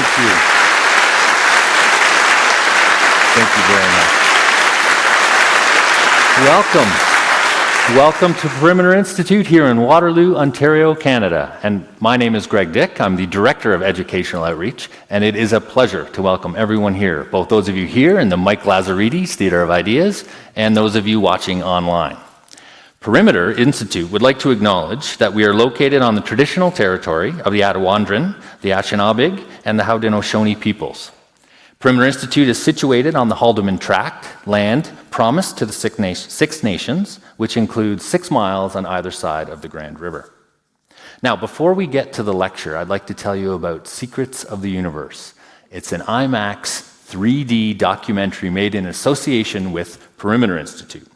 Thank you. Thank you very much. Welcome to Perimeter Institute here in Waterloo, Ontario, Canada. And my name is Greg Dick. I'm the Director of Educational Outreach, and it is a pleasure to welcome everyone here, both those of you here in the Mike Lazaridis Theatre of Ideas and those of you watching online. Perimeter Institute would like to acknowledge that we are located on the traditional territory of the Attawandaron, the Anishinaabe, and the Haudenosaunee peoples. Perimeter Institute is situated on the Haldimand Tract, land promised to the Six Nations, which includes 6 miles on either side of the Grand River. Now, before we get to the lecture, I'd like to tell you about Secrets of the Universe. It's an IMAX 3D documentary made in association with Perimeter Institute.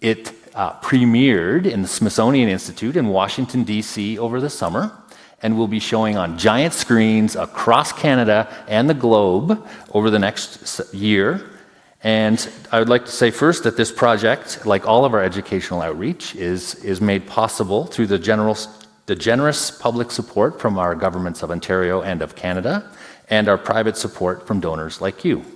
It premiered in the Smithsonian Institute in Washington, D.C. over the summer, and will be showing on giant screens across Canada and the globe over the next year. And I would like to say first that this project, like all of our educational outreach, is made possible through the generous public support from our governments of Ontario and of Canada, and our private support from donors like you.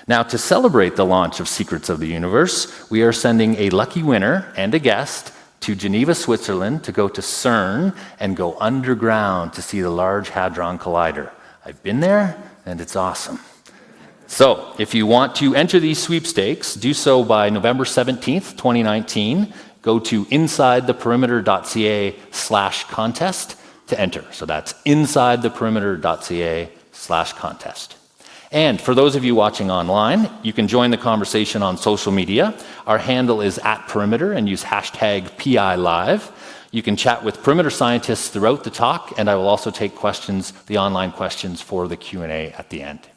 Now, to celebrate the launch of Secrets of the Universe, we are sending a lucky winner and a guest to Geneva, Switzerland, to go to CERN and go underground to see the Large Hadron Collider. I've been there, and it's awesome. So, if you want to enter these sweepstakes, do so by November 17th, 2019. Go to insidetheperimeter.ca/contest to enter. So that's insidetheperimeter.ca/contest. And for those of you watching online, you can join the conversation on social media. Our handle is @Perimeter and use hashtag #PILive. You can chat with Perimeter scientists throughout the talk, and I will also take questions, the online questions, for the Q&A at the end.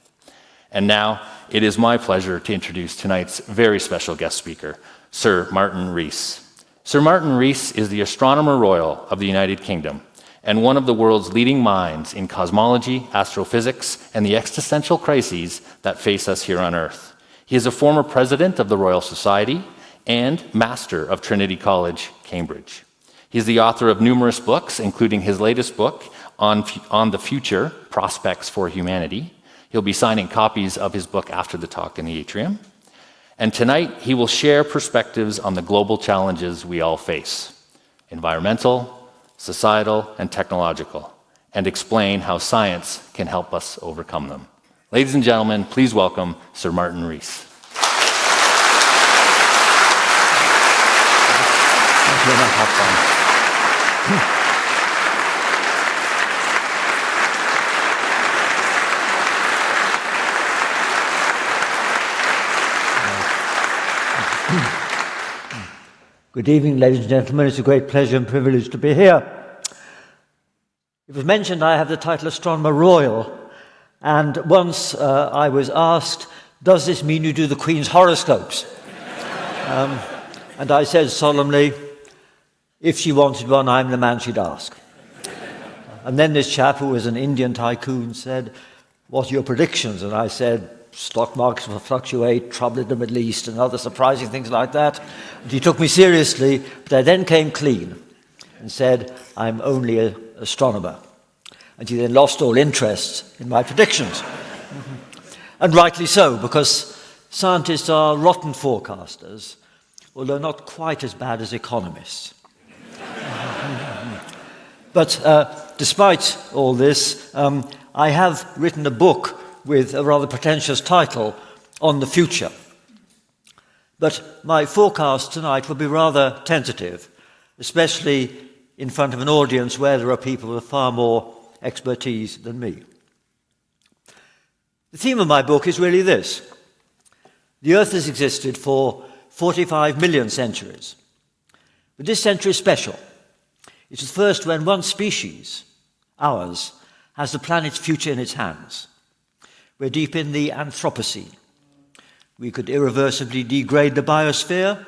And now, it is my pleasure to introduce tonight's very special guest speaker, Sir Martin Rees. Sir Martin Rees is the Astronomer Royal of the United Kingdom, and one of the world's leading minds in cosmology, astrophysics, and the existential crises that face us here on Earth. He is a former president of the Royal Society and master of Trinity College, Cambridge. He is the author of numerous books, including his latest book on the future, Prospects for Humanity. He'll be signing copies of his book after the talk in the atrium. And tonight, he will share perspectives on the global challenges we all face: environmental, societal, and technological, and explain how science can help us overcome them. Ladies and gentlemen, please welcome Sir Martin Rees. Good evening, ladies and gentlemen. It's a great pleasure and privilege to be here. It was mentioned I have the title Astronomer Royal, and once I was asked, does this mean you do the Queen's horoscopes? And I said solemnly, if she wanted one, I'm the man she'd ask. And then this chap, who was an Indian tycoon, said, what are your predictions? And I said, stock markets will fluctuate, trouble in the Middle East, and other surprising things like that. And he took me seriously, but I then came clean and said, I'm only an astronomer. And he then lost all interest in my predictions. And rightly so, because scientists are rotten forecasters, although not quite as bad as economists. But despite all this, I have written a book with a rather pretentious title on the future. But my forecast tonight will be rather tentative, especially in front of an audience where there are people with far more expertise than me. The theme of my book is really this. The Earth has existed for 45 million centuries. But this century is special. It's the first when one species, ours, has the planet's future in its hands. We're deep in the Anthropocene. We could irreversibly degrade the biosphere,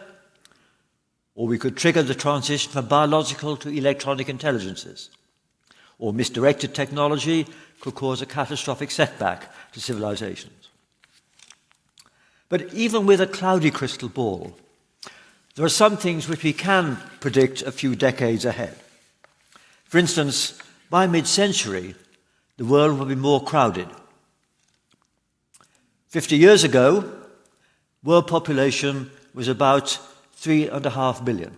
or we could trigger the transition from biological to electronic intelligences. Or misdirected technology could cause a catastrophic setback to civilizations. But even with a cloudy crystal ball, there are some things which we can predict a few decades ahead. For instance, by mid-century, the world will be more crowded. 50 years ago, world population was about 3.5 billion.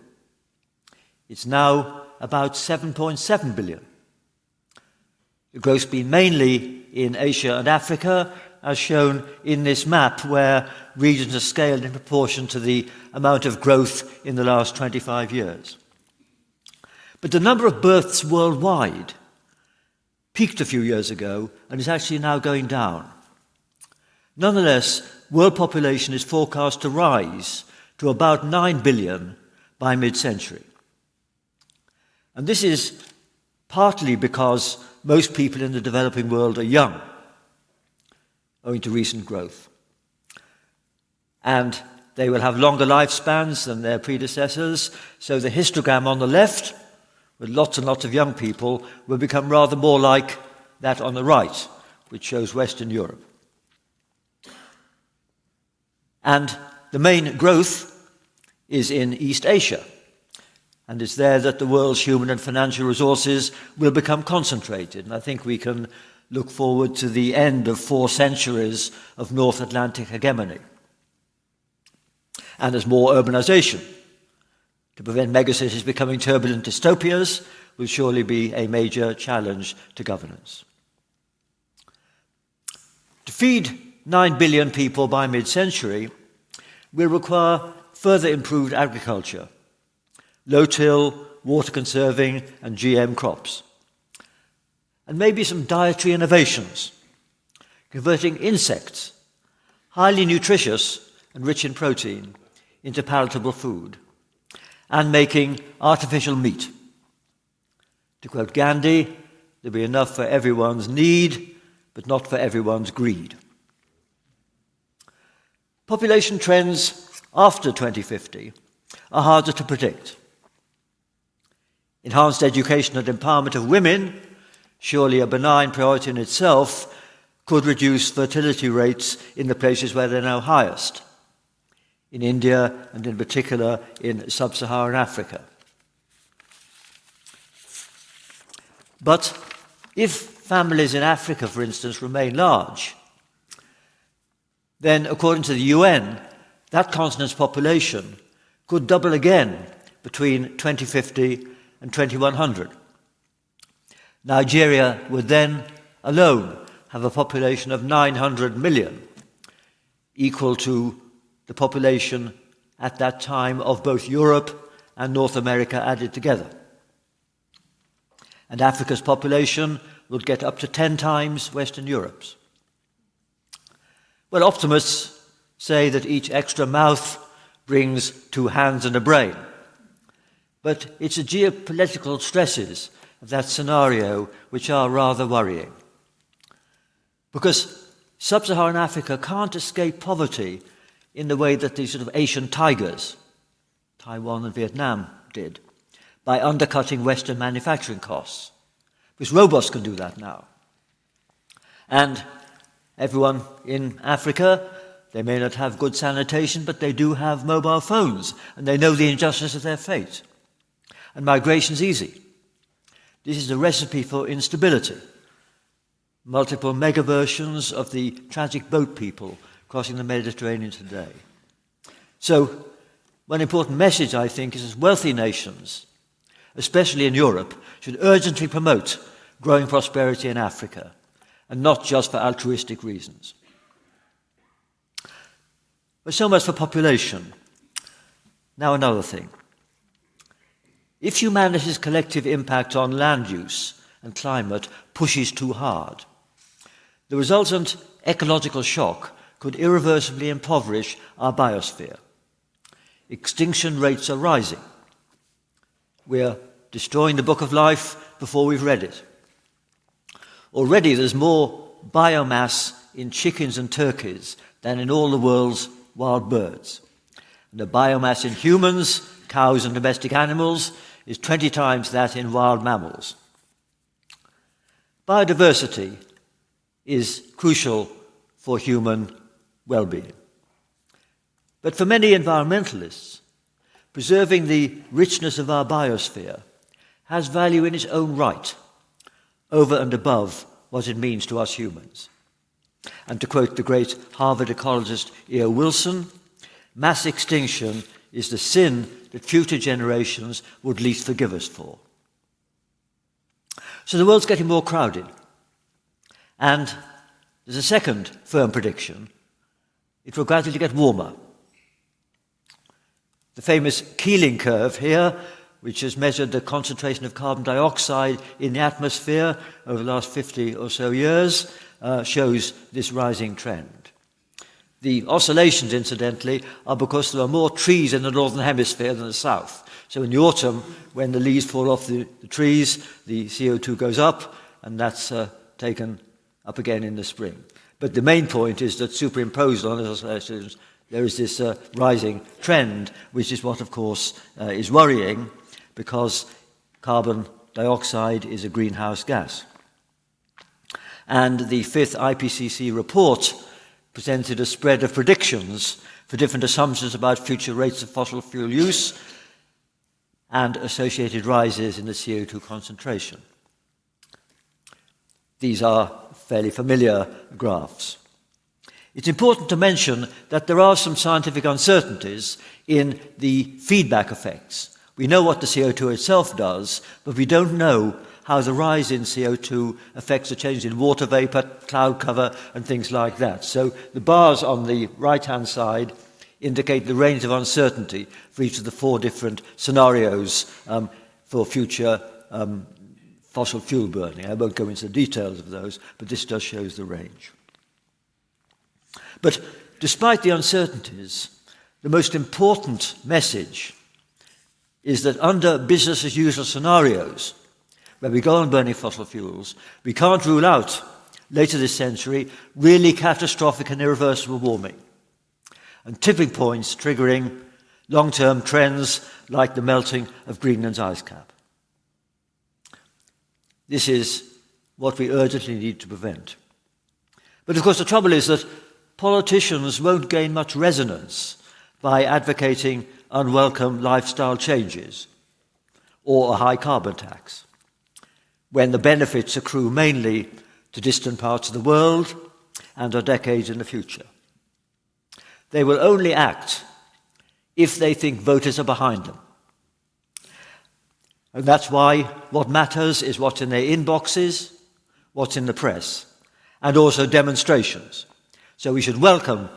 It's now about 7.7 billion. The growth's been mainly in Asia and Africa, as shown in this map, where regions are scaled in proportion to the amount of growth in the last 25 years. But the number of births worldwide peaked a few years ago and is actually now going down. Nonetheless, world population is forecast to rise to about 9 billion by mid-century. And this is partly because most people in the developing world are young, owing to recent growth. And they will have longer lifespans than their predecessors, so the histogram on the left, with lots and lots of young people, will become rather more like that on the right, which shows Western Europe. And the main growth is in East Asia, and it's there that the world's human and financial resources will become concentrated. And I think we can look forward to the end of 4 centuries of North Atlantic hegemony. And there's more urbanization. To prevent megacities becoming turbulent dystopias will surely be a major challenge to governance. To feed 9 billion people by mid-century will require further improved agriculture, low-till, water-conserving and GM crops, and maybe some dietary innovations, converting insects, highly nutritious and rich in protein, into palatable food, and making artificial meat. To quote Gandhi, there'll be enough for everyone's need, but not for everyone's greed. Population trends after 2050 are harder to predict. Enhanced education and empowerment of women, surely a benign priority in itself, could reduce fertility rates in the places where they're now highest, in India and in particular in sub-Saharan Africa. But if families in Africa, for instance, remain large, then according to the UN, that continent's population could double again between 2050 and 2100. Nigeria would then alone have a population of 900 million, equal to the population at that time of both Europe and North America added together. And Africa's population would get up to 10 times Western Europe's. Well, optimists say that each extra mouth brings 2 hands and a brain. But it's the geopolitical stresses of that scenario which are rather worrying. Because sub-Saharan Africa can't escape poverty in the way that these sort of Asian tigers, Taiwan and Vietnam, did, by undercutting Western manufacturing costs. Because robots can do that now. And everyone in Africa, they may not have good sanitation, but they do have mobile phones, and they know the injustice of their fate. And migration's easy. This is a recipe for instability. Multiple mega versions of the tragic boat people crossing the Mediterranean today. So, one important message, I think, is that wealthy nations, especially in Europe, should urgently promote growing prosperity in Africa, and not just for altruistic reasons. But so much for population. Now another thing. If humanity's collective impact on land use and climate pushes too hard, the resultant ecological shock could irreversibly impoverish our biosphere. Extinction rates are rising. We're destroying the book of life before we've read it. Already there's more biomass in chickens and turkeys than in all the world's wild birds. And the biomass in humans, cows and domestic animals is 20 times that in wild mammals. Biodiversity is crucial for human well-being. But for many environmentalists, preserving the richness of our biosphere has value in its own right, over and above what it means to us humans. And to quote the great Harvard ecologist E.O. Wilson, mass extinction is the sin that future generations would least forgive us for. So the world's getting more crowded. And there's a second firm prediction. It will gradually get warmer. The famous Keeling curve here, which has measured the concentration of carbon dioxide in the atmosphere over the last 50 or so years, shows this rising trend. The oscillations, incidentally, are because there are more trees in the northern hemisphere than the south. So in the autumn, when the leaves fall off the trees, the CO2 goes up, and that's taken up again in the spring. But the main point is that superimposed on those oscillations, there is this rising trend, which is what, of course, is worrying, because carbon dioxide is a greenhouse gas. And the fifth IPCC report presented a spread of predictions for different assumptions about future rates of fossil fuel use and associated rises in the CO2 concentration. These are fairly familiar graphs. It's important to mention that there are some scientific uncertainties in the feedback effects. We know what the CO2 itself does, but we don't know how the rise in CO2 affects the change in water vapor, cloud cover, and things like that. So the bars on the right-hand side indicate the range of uncertainty for each of the four different scenarios for future fossil fuel burning. I won't go into the details of those, but this does show the range. But despite the uncertainties, the most important message is that under business as usual scenarios, where we go on burning fossil fuels, we can't rule out, later this century, really catastrophic and irreversible warming, and tipping points triggering long-term trends like the melting of Greenland's ice cap. This is what we urgently need to prevent. But of course the trouble is that politicians won't gain much resonance by advocating unwelcome lifestyle changes or a high carbon tax, when the benefits accrue mainly to distant parts of the world and are decades in the future. They will only act if they think voters are behind them. And that's why what matters is what's in their inboxes, what's in the press, and also demonstrations. So we should welcome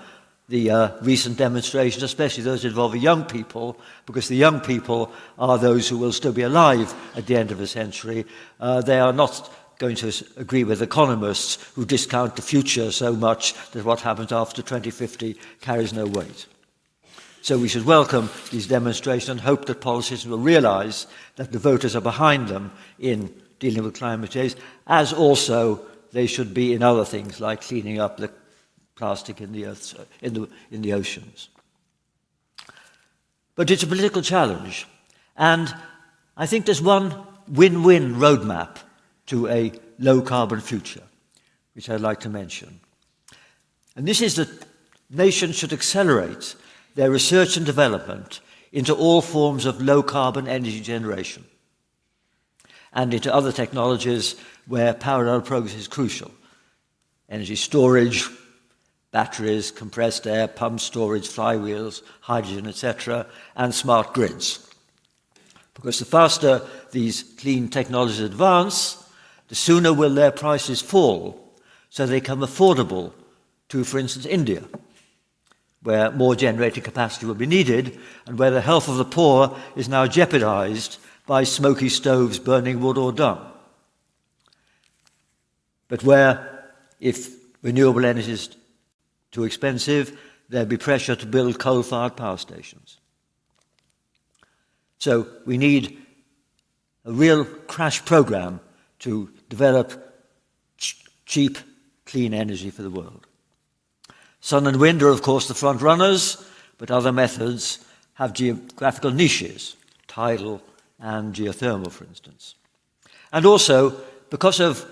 the recent demonstrations, especially those involving young people, because the young people are those who will still be alive at the end of the century. They are not going to agree with economists who discount the future so much that what happens after 2050 carries no weight. So we should welcome these demonstrations and hope that politicians will realize that the voters are behind them in dealing with climate change, as also they should be in other things like cleaning up the plastic in the earth, in the oceans. But it's a political challenge, and I think there's one win-win roadmap to a low-carbon future, which I'd like to mention. And this is that nations should accelerate their research and development into all forms of low-carbon energy generation and into other technologies where parallel progress is crucial. Energy storage, batteries, compressed air, pump storage, flywheels, hydrogen, etc., and smart grids. Because the faster these clean technologies advance, the sooner will their prices fall so they become affordable to, for instance, India, where more generating capacity will be needed and where the health of the poor is now jeopardized by smoky stoves burning wood or dung. But where, if renewable energy is too expensive, there'll be pressure to build coal-fired power stations. So we need a real crash program to develop cheap, clean energy for the world. Sun and wind are, of course, the front runners, but other methods have geographical niches, tidal and geothermal, for instance. And also, because of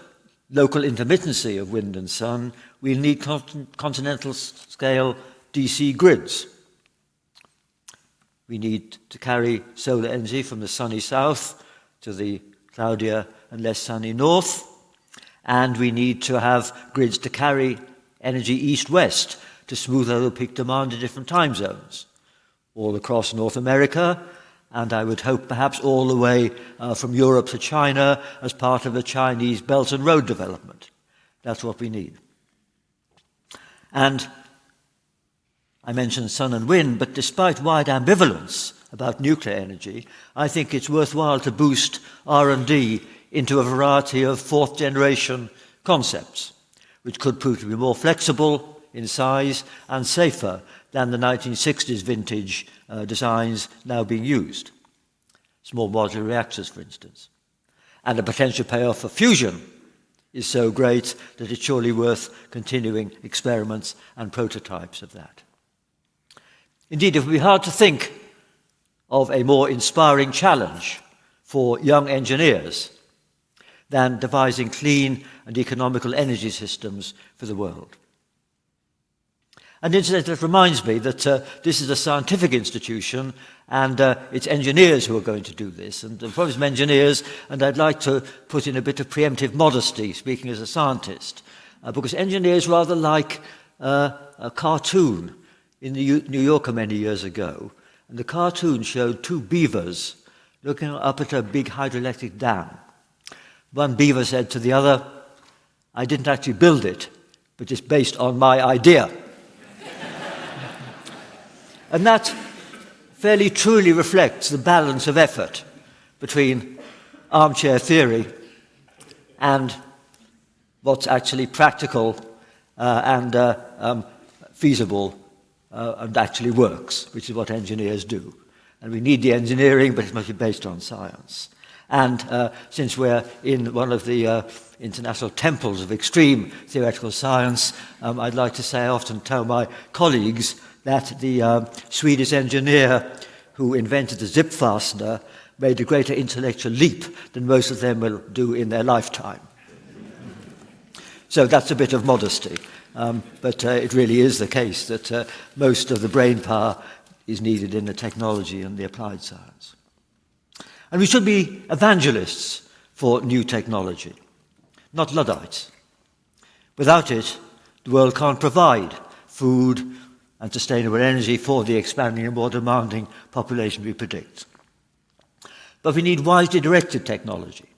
local intermittency of wind and sun, we'll need continental-scale DC grids. We need to carry solar energy from the sunny south to the cloudier and less sunny north, and we need to have grids to carry energy east-west to smooth out the peak demand in different time zones, all across North America, and I would hope perhaps all the way from Europe to China as part of the Chinese Belt and Road development. That's what we need. And I mentioned sun and wind, but despite wide ambivalence about nuclear energy, I think it's worthwhile to boost R&D into a variety of fourth-generation concepts, which could prove to be more flexible in size and safer than the 1960s vintage designs now being used. Small modular reactors, for instance. And the potential payoff for fusion is so great that it's surely worth continuing experiments and prototypes of that. Indeed, it would be hard to think of a more inspiring challenge for young engineers than devising clean and economical energy systems for the world. And incidentally, it reminds me that this is a scientific institution and it's engineers who are going to do this. And probably some engineers, and I'd like to put in a bit of preemptive modesty, speaking as a scientist, because engineers rather like a cartoon in the New Yorker many years ago. And the cartoon showed two beavers looking up at a big hydroelectric dam. One beaver said to the other, "I didn't actually build it, but it's based on my idea." And that fairly truly reflects the balance of effort between armchair theory and what's actually practical and feasible and actually works, which is what engineers do. And we need the engineering, but it must be based on science. And since we're in one of the international temples of extreme theoretical science, I'd like to say I often tell my colleagues that the Swedish engineer who invented the zip fastener made a greater intellectual leap than most of them will do in their lifetime. So that's a bit of modesty. But it really is the case that most of the brain power is needed in the technology and the applied science. And we should be evangelists for new technology, not Luddites. Without it, the world can't provide food and sustainable energy for the expanding and more demanding population we predict. But we need wisely directed technology.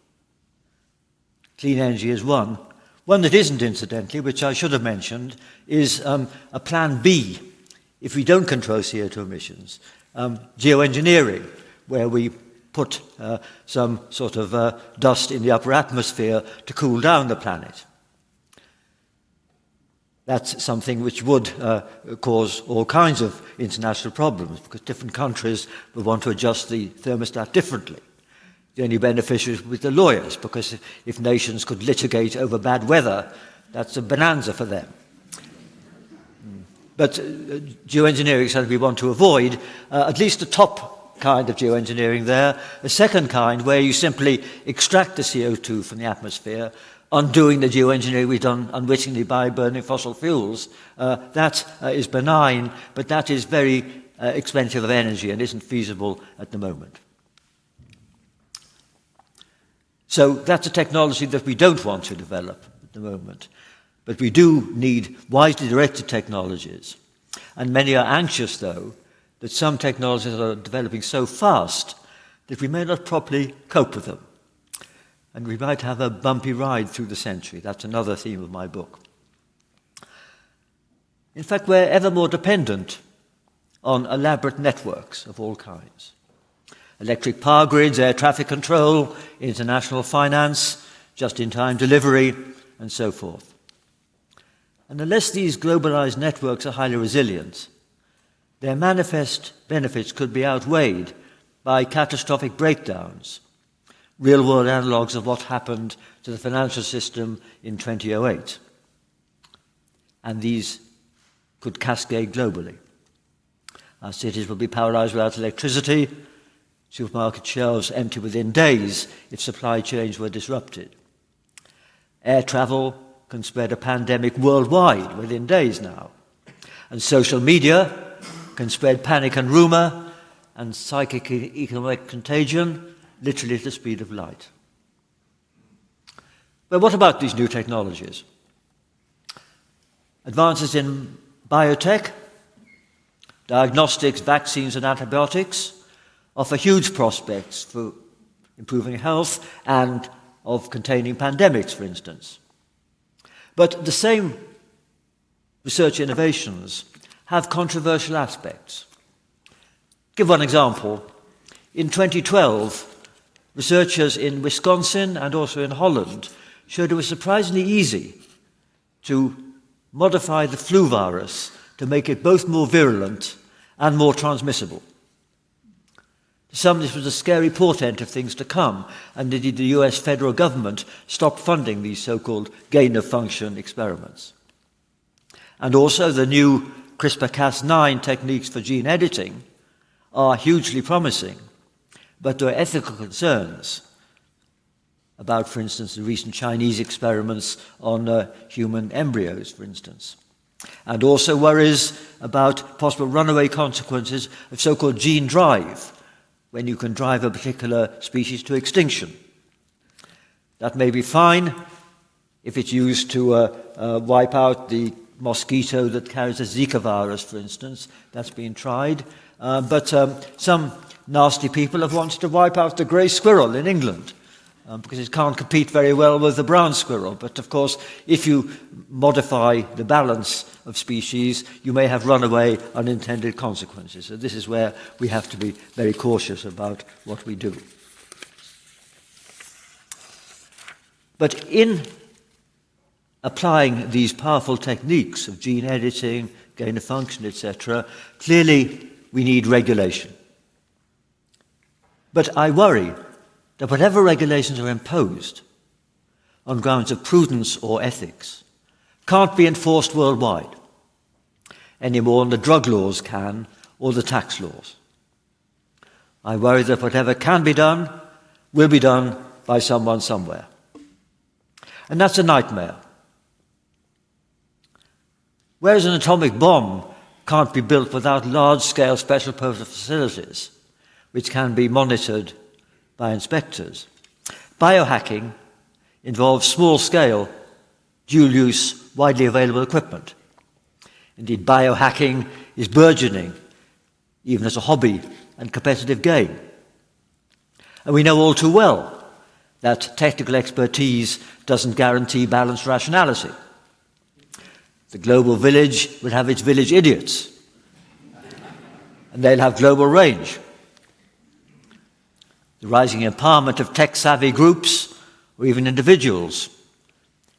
Clean energy is one. One that isn't, incidentally, which I should have mentioned, is a plan B if we don't control CO2 emissions. Geoengineering, where we put some sort of dust in the upper atmosphere to cool down the planet. That's something which would cause all kinds of international problems, because different countries will want to adjust the thermostat differently. The only beneficiaries would be the lawyers, because if nations could litigate over bad weather, that's a bonanza for them. But geoengineering is something we want to avoid, at least the top kind of geoengineering there. A second kind, where you simply extract the CO2 from the atmosphere, undoing the geoengineering we've done unwittingly by burning fossil fuels. That is benign, but that is very expensive of energy and isn't feasible at the moment. So that's a technology that we don't want to develop at the moment. But we do need wisely directed technologies. And many are anxious, though, that some technologies are developing so fast that we may not properly cope with them. And we might have a bumpy ride through the century. That's another theme of my book. In fact, we're ever more dependent on elaborate networks of all kinds. Electric power grids, air traffic control, international finance, just-in-time delivery, and so forth. And unless these globalized networks are highly resilient, their manifest benefits could be outweighed by catastrophic breakdowns, real-world analogues of what happened to the financial system in 2008. And these could cascade globally. Our cities will be paralyzed without electricity, supermarket shelves empty within days if supply chains were disrupted. Air travel can spread a pandemic worldwide within days now. And social media can spread panic and rumor and psychic economic contagion literally at the speed of light. But what about these new technologies? Advances in biotech, diagnostics, vaccines and antibiotics offer huge prospects for improving health and of containing pandemics, for instance. But the same research innovations have controversial aspects. Give one example. In 2012, researchers in Wisconsin and also in Holland showed it was surprisingly easy to modify the flu virus to make it both more virulent and more transmissible. To some, this was a scary portent of things to come, and indeed the US federal government stopped funding these so-called gain-of-function experiments. And also the new CRISPR-Cas9 techniques for gene editing are hugely promising, but there are ethical concerns about, for instance, the recent Chinese experiments on human embryos, for instance. And also worries about possible runaway consequences of so-called gene drive, when you can drive a particular species to extinction. That may be fine if it's used to wipe out the mosquito that carries the Zika virus, for instance. That's been tried. But some nasty people have wanted to wipe out the grey squirrel in England because it can't compete very well with the brown squirrel. But of course, if you modify the balance of species, you may have runaway unintended consequences. So this is where we have to be very cautious about what we do. But in applying these powerful techniques of gene editing, gain of function, etc., clearly we need regulation. But I worry that whatever regulations are imposed on grounds of prudence or ethics can't be enforced worldwide any more than the drug laws can or the tax laws. I worry that whatever can be done will be done by someone somewhere. And that's a nightmare. Whereas an atomic bomb can't be built without large-scale special purpose facilities, which can be monitored by inspectors, biohacking involves small-scale, dual-use, widely available equipment. Indeed, biohacking is burgeoning, even as a hobby and competitive game. And we know all too well that technical expertise doesn't guarantee balanced rationality. The global village will have its village idiots, and they'll have global range. The rising empowerment of tech-savvy groups, or even individuals,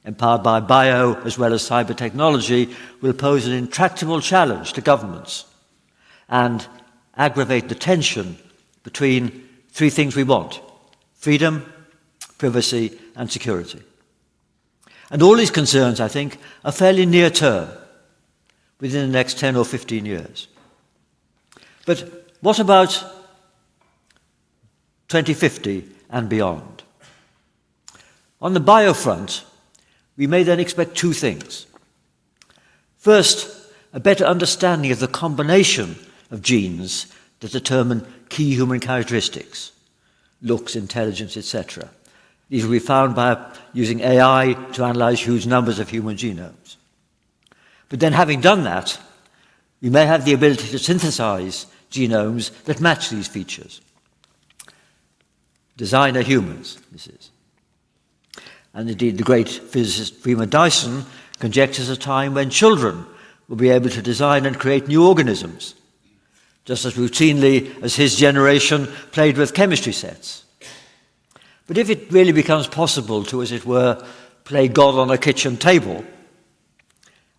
empowered by bio as well as cyber technology, will pose an intractable challenge to governments and aggravate the tension between three things we want: freedom, privacy, and security. And all these concerns, I think, are fairly near term, within the next 10 or 15 years. But what about 2050 and beyond? On the bio front, we may then expect two things. First, a better understanding of the combination of genes that determine key human characteristics, looks, intelligence, etc. These will be found by using AI to analyze huge numbers of human genomes. But then, having done that, we may have the ability to synthesize genomes that match these features. Designer humans, this is. And indeed, the great physicist Freeman Dyson conjectures a time when children will be able to design and create new organisms, just as routinely as his generation played with chemistry sets. But if it really becomes possible to, as it were, play God on a kitchen table,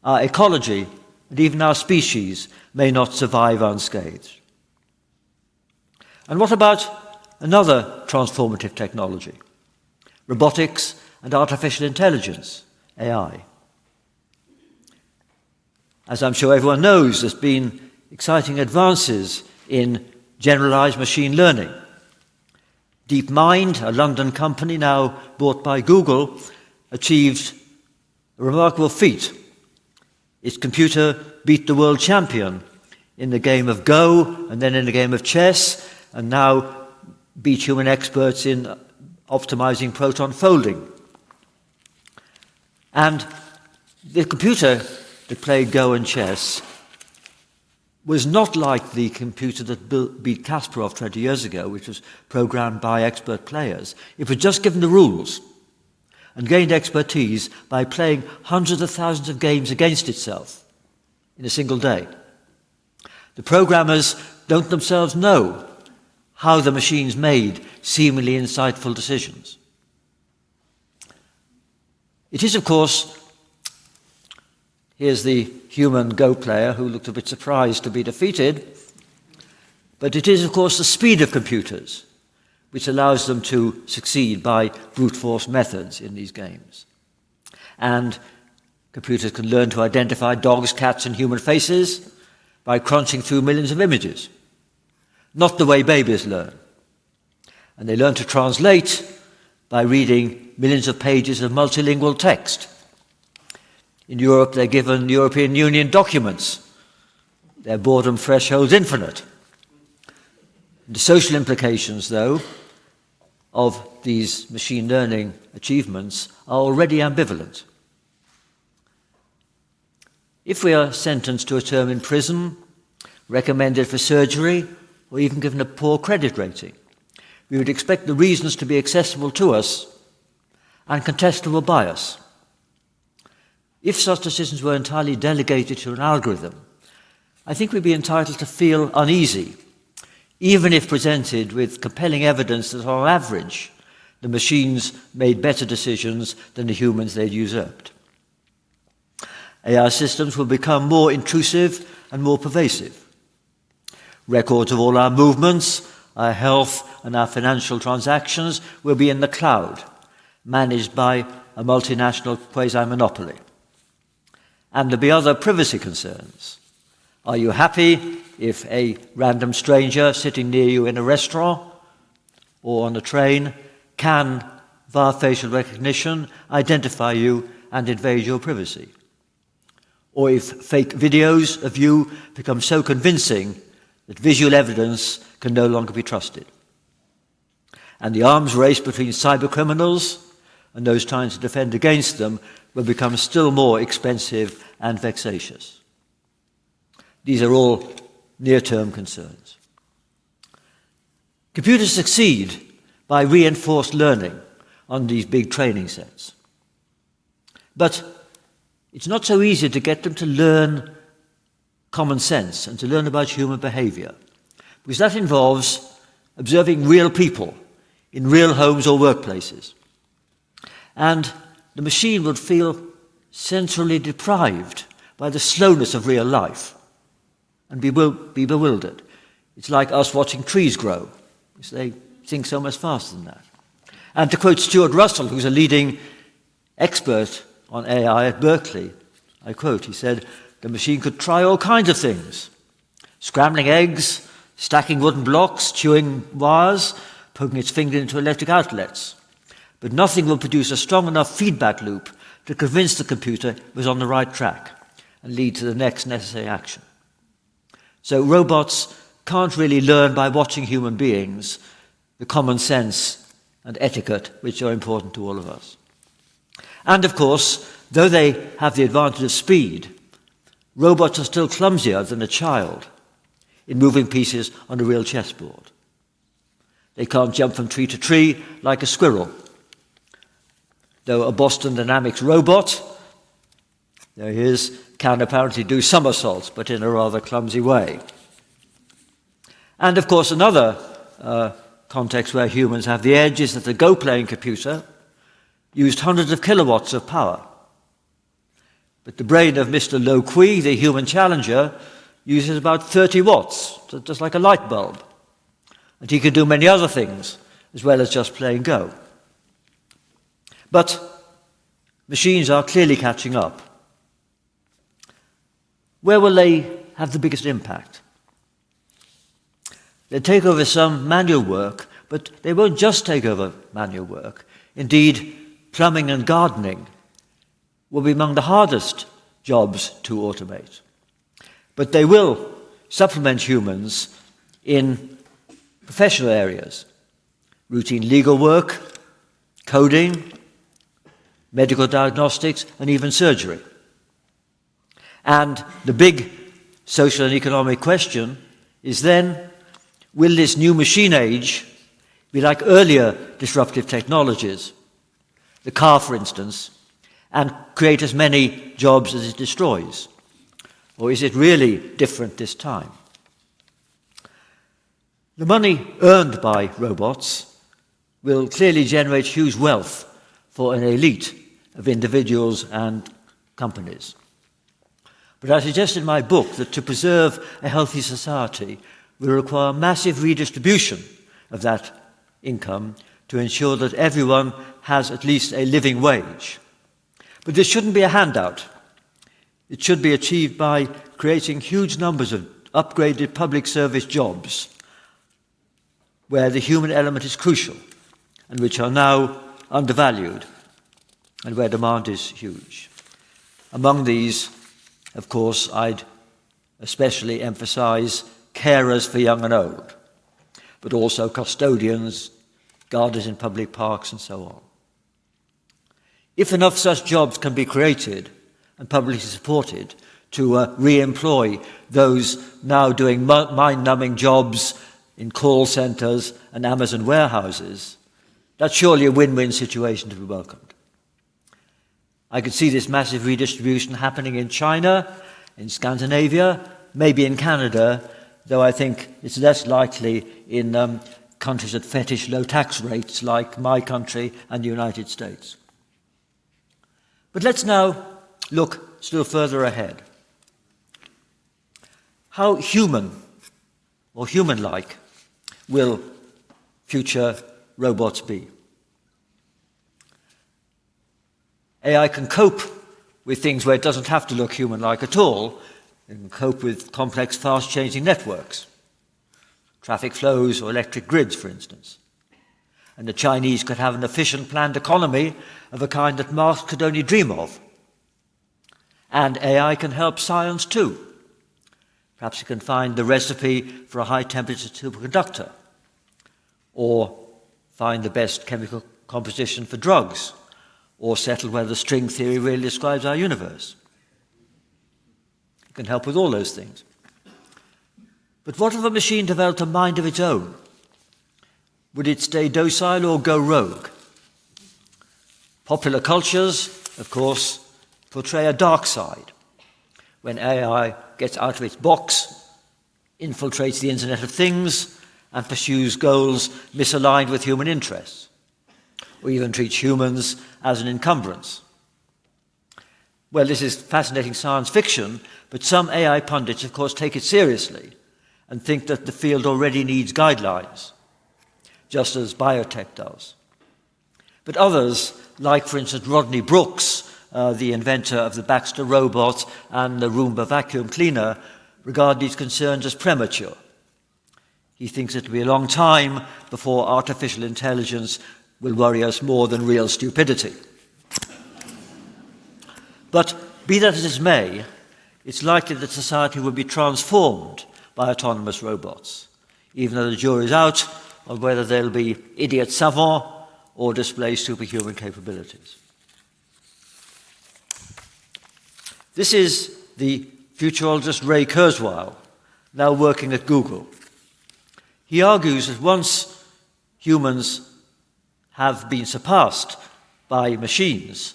our ecology and even our species may not survive unscathed. And what about another transformative technology? Robotics and artificial intelligence, AI. As I'm sure everyone knows, there's been exciting advances in generalized machine learning. DeepMind, a London company now bought by Google, achieved a remarkable feat. Its computer beat the world champion in the game of Go, and then in the game of chess, and now beat human experts in optimizing proton folding. And the computer that played Go and chess was not like the computer that beat Kasparov 20 years ago, which was programmed by expert players. It was just given the rules and gained expertise by playing hundreds of thousands of games against itself in a single day. The programmers don't themselves know how the machines made seemingly insightful decisions. It is, of course, here's the human Go player who looked a bit surprised to be defeated, but it is, of course, the speed of computers which allows them to succeed by brute force methods in these games. And computers can learn to identify dogs, cats, and human faces by crunching through millions of images, not the way babies learn. And they learn to translate by reading millions of pages of multilingual text. In Europe, they're given European Union documents. Their boredom threshold's infinite. The social implications, though, of these machine learning achievements are already ambivalent. If we are sentenced to a term in prison, recommended for surgery, or even given a poor credit rating, we would expect the reasons to be accessible to us and contestable by us. If such decisions were entirely delegated to an algorithm, I think we'd be entitled to feel uneasy, even if presented with compelling evidence that on average, the machines made better decisions than the humans they'd usurped. AI systems will become more intrusive and more pervasive. Records of all our movements, our health, and our financial transactions will be in the cloud, managed by a multinational quasi-monopoly. And there'll be other privacy concerns. Are you happy if a random stranger sitting near you in a restaurant or on a train can, via facial recognition, identify you and invade your privacy? Or if fake videos of you become so convincing that visual evidence can no longer be trusted? And the arms race between cybercriminals and those trying to defend against them will become still more expensive and vexatious. These are all near-term concerns. Computers succeed by reinforced learning on these big training sets. But it's not so easy to get them to learn common sense and to learn about human behavior, because that involves observing real people in real homes or workplaces. And the machine would feel sensorily deprived by the slowness of real life and be bewildered. It's like us watching trees grow, because they think so much faster than that. And to quote Stuart Russell, who's a leading expert on AI at Berkeley, I quote, he said, "The machine could try all kinds of things: scrambling eggs, stacking wooden blocks, chewing wires, poking its finger into electric outlets. But nothing will produce a strong enough feedback loop to convince the computer it was on the right track and lead to the next necessary action." So robots can't really learn by watching human beings the common sense and etiquette which are important to all of us. And of course, though they have the advantage of speed, robots are still clumsier than a child in moving pieces on a real chessboard. They can't jump from tree to tree like a squirrel. Though a Boston Dynamics robot, there he is, can apparently do somersaults, but in a rather clumsy way. And of course, another context where humans have the edge is that the Go-playing computer used hundreds of kilowatts of power. But the brain of Mr. Lo Kui, the human challenger, uses about 30 watts, so just like a light bulb. And he can do many other things, as well as just playing Go. But machines are clearly catching up. Where will they have the biggest impact? They'll take over some manual work, but they won't just take over manual work. Indeed, plumbing and gardening will be among the hardest jobs to automate. But they will supplement humans in professional areas: routine legal work, coding, medical diagnostics, and even surgery. And the big social and economic question is then, will this new machine age be like earlier disruptive technologies, the car for instance, and create as many jobs as it destroys? Or is it really different this time? The money earned by robots will clearly generate huge wealth for an elite of individuals and companies. But I suggest in my book that to preserve a healthy society will require massive redistribution of that income to ensure that everyone has at least a living wage. But this shouldn't be a handout. It should be achieved by creating huge numbers of upgraded public service jobs where the human element is crucial and which are now undervalued and where demand is huge. Among these, of course, I'd especially emphasize carers for young and old, but also custodians, gardeners in public parks, and so on. If enough such jobs can be created and publicly supported to re-employ those now doing mind-numbing jobs in call centres and Amazon warehouses, that's surely a win-win situation to be welcomed. I could see this massive redistribution happening in China, in Scandinavia, maybe in Canada, though I think it's less likely in countries that fetish low tax rates like my country and the United States. But let's now look still further ahead. How human or human-like will future robots be? AI can cope with things where it doesn't have to look human-like at all. It can cope with complex, fast-changing networks, traffic flows or electric grids, for instance. And the Chinese could have an efficient planned economy of a kind that Marx could only dream of. And AI can help science too. Perhaps it can find the recipe for a high-temperature superconductor, or find the best chemical composition for drugs, or settle whether string theory really describes our universe. It can help with all those things. But what if a machine developed a mind of its own? Would it stay docile or go rogue? Popular cultures, of course, portray a dark side. When AI gets out of its box, infiltrates the Internet of Things, and pursues goals misaligned with human interests, or even treats humans as an encumbrance. Well, this is fascinating science fiction, but some AI pundits, of course, take it seriously and think that the field already needs guidelines, just as biotech does. But others, like, for instance, Rodney Brooks, the inventor of the Baxter robot and the Roomba vacuum cleaner, regard these concerns as premature. He thinks it will be a long time before artificial intelligence will worry us more than real stupidity. But be that as it may, it's likely that society will be transformed by autonomous robots, even though the jury's out on whether they'll be idiot savants or display superhuman capabilities. This is the futurologist Ray Kurzweil, now working at Google. He argues that once humans have been surpassed by machines,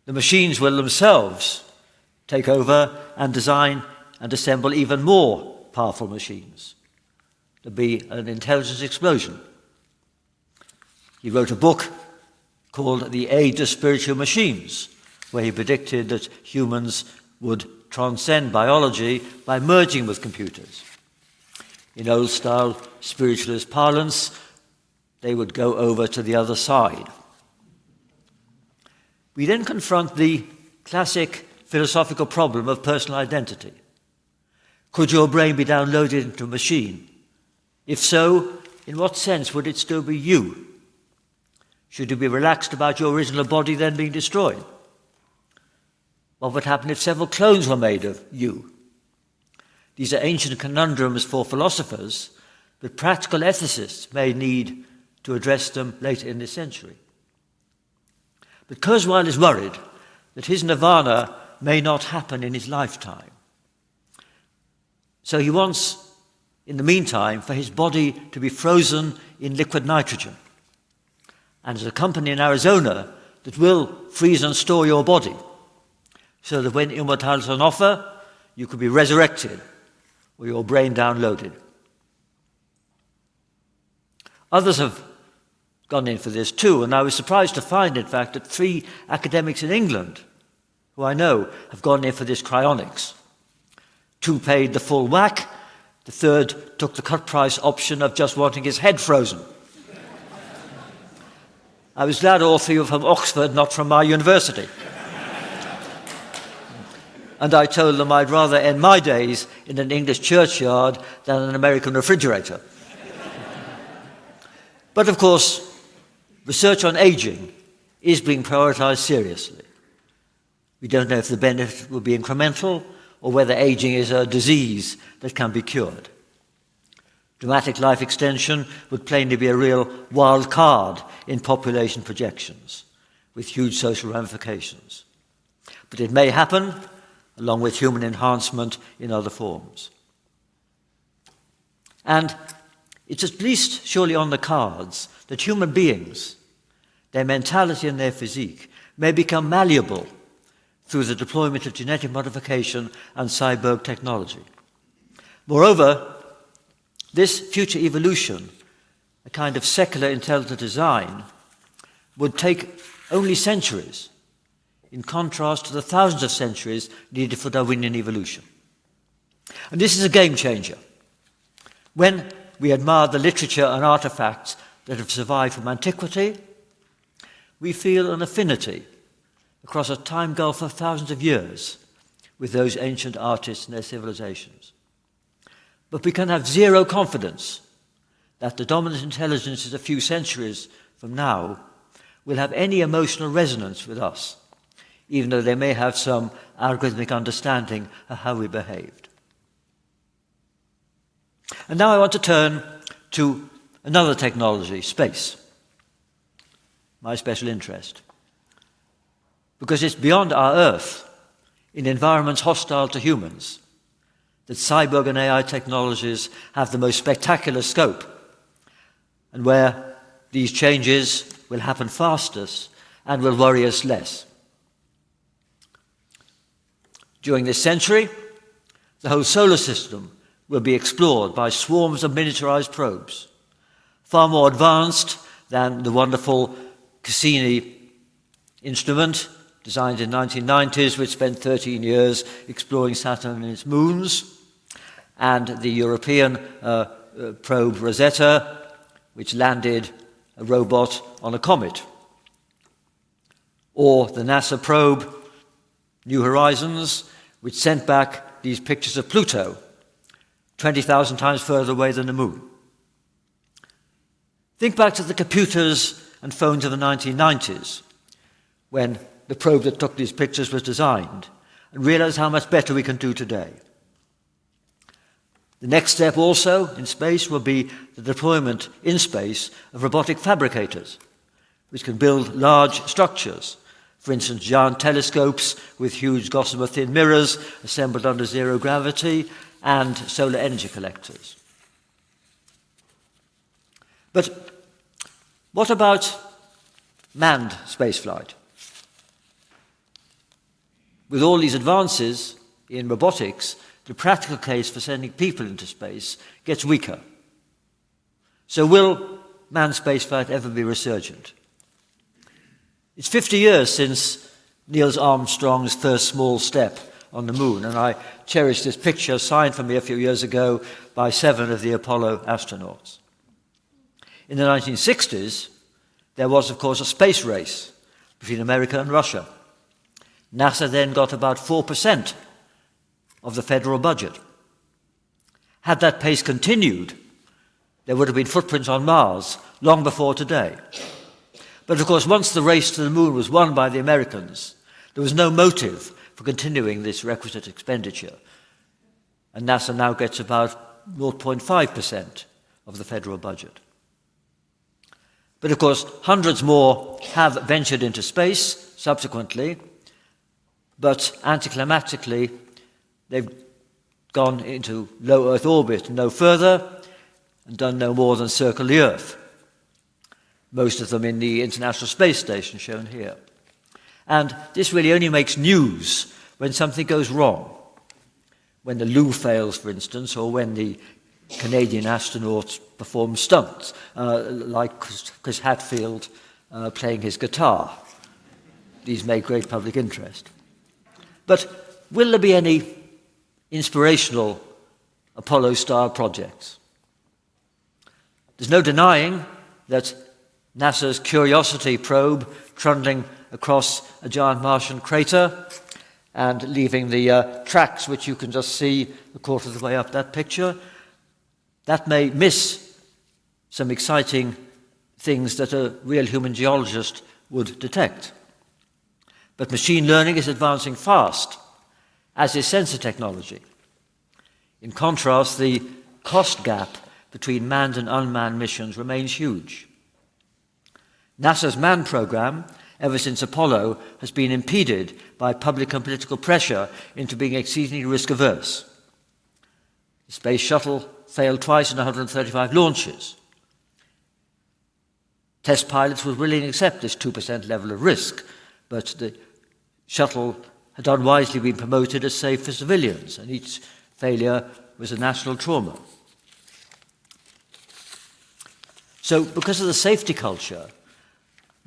the machines will themselves take over and design and assemble even more powerful machines. There'll be an intelligence explosion. He wrote a book called The Age of Spiritual Machines, where he predicted that humans would transcend biology by merging with computers. In old-style spiritualist parlance, they would go over to the other side. We then confront the classic philosophical problem of personal identity. Could your brain be downloaded into a machine? If so, in what sense would it still be you? Should you be relaxed about your original body then being destroyed? What would happen if several clones were made of you? These are ancient conundrums for philosophers, but practical ethicists may need to address them later in this century. But Kurzweil is worried that his nirvana may not happen in his lifetime. So he wants, in the meantime, for his body to be frozen in liquid nitrogen. And there's a company in Arizona that will freeze and store your body so that when immortality is on offer, you could be resurrected or your brain downloaded. Others have gone in for this too, and I was surprised to find, in fact, that 3 academics in England, who I know, have gone in for this cryonics. 2 paid the full whack, the third took the cut price option of just wanting his head frozen. I was glad all 3 were from Oxford, not from my university. And I told them I'd rather end my days in an English churchyard than an American refrigerator. But of course, research on aging is being prioritized seriously. We don't know if the benefit will be incremental or whether aging is a disease that can be cured. Dramatic life extension would plainly be a real wild card in population projections, with huge social ramifications. But it may happen, along with human enhancement in other forms. And it's at least surely on the cards that human beings, their mentality and their physique, may become malleable through the deployment of genetic modification and cyborg technology. Moreover, this future evolution, a kind of secular intelligent design, would take only centuries, in contrast to the thousands of centuries needed for Darwinian evolution. And this is a game changer. When we admire the literature and artifacts that have survived from antiquity, we feel an affinity across a time gulf of thousands of years with those ancient artists and their civilizations. But we can have zero confidence that the dominant intelligences a few centuries from now will have any emotional resonance with us, even though they may have some algorithmic understanding of how we behaved. And now I want to turn to another technology, space, my special interest, because it's beyond our Earth, in environments hostile to humans, that cyborg and AI technologies have the most spectacular scope, and where these changes will happen fastest and will worry us less. During this century, the whole solar system will be explored by swarms of miniaturized probes, far more advanced than the wonderful Cassini instrument, designed in the 1990s, which spent 13 years exploring Saturn and its moons, and the European probe Rosetta, which landed a robot on a comet, or the NASA probe New Horizons, which sent back these pictures of Pluto, 20,000 times further away than the moon. Think back to the computers and phones of the 1990s, when the probe that took these pictures was designed, and realize how much better we can do today. The next step also in space will be the deployment in space of robotic fabricators, which can build large structures. For instance, giant telescopes with huge gossamer-thin mirrors assembled under zero gravity, and solar energy collectors. But what about manned spaceflight? With all these advances in robotics, the practical case for sending people into space gets weaker. So will manned spaceflight ever be resurgent? It's 50 years since Neil Armstrong's first small step on the moon, and I cherish this picture signed for me a few years ago by 7 of the Apollo astronauts. In the 1960s, there was, of course, a space race between America and Russia. NASA then got about 4% of the federal budget. Had that pace continued, there would have been footprints on Mars long before today. But of course, once the race to the moon was won by the Americans, there was no motive for continuing this requisite expenditure. And NASA now gets about 0.5% of the federal budget. But of course, hundreds more have ventured into space subsequently, but anticlimactically, they've gone into low Earth orbit and no further, and done no more than circle the Earth. Most of them in the International Space Station, shown here. And this really only makes news when something goes wrong. When the loo fails, for instance, or when the Canadian astronauts perform stunts, like Chris Hadfield playing his guitar. These make great public interest. But will there be any inspirational Apollo-style projects? There's no denying that NASA's Curiosity probe trundling across a giant Martian crater and leaving the tracks, which you can just see a quarter of the way up that picture, that may miss some exciting things that a real human geologist would detect. But machine learning is advancing fast, as is sensor technology. In contrast, the cost gap between manned and unmanned missions remains huge. NASA's manned program, ever since Apollo, has been impeded by public and political pressure into being exceedingly risk-averse. The space shuttle failed twice in 135 launches. Test pilots would willingly accept this 2% level of risk, but the shuttle had unwisely been promoted as safe for civilians, and each failure was a national trauma. So, because of the safety culture,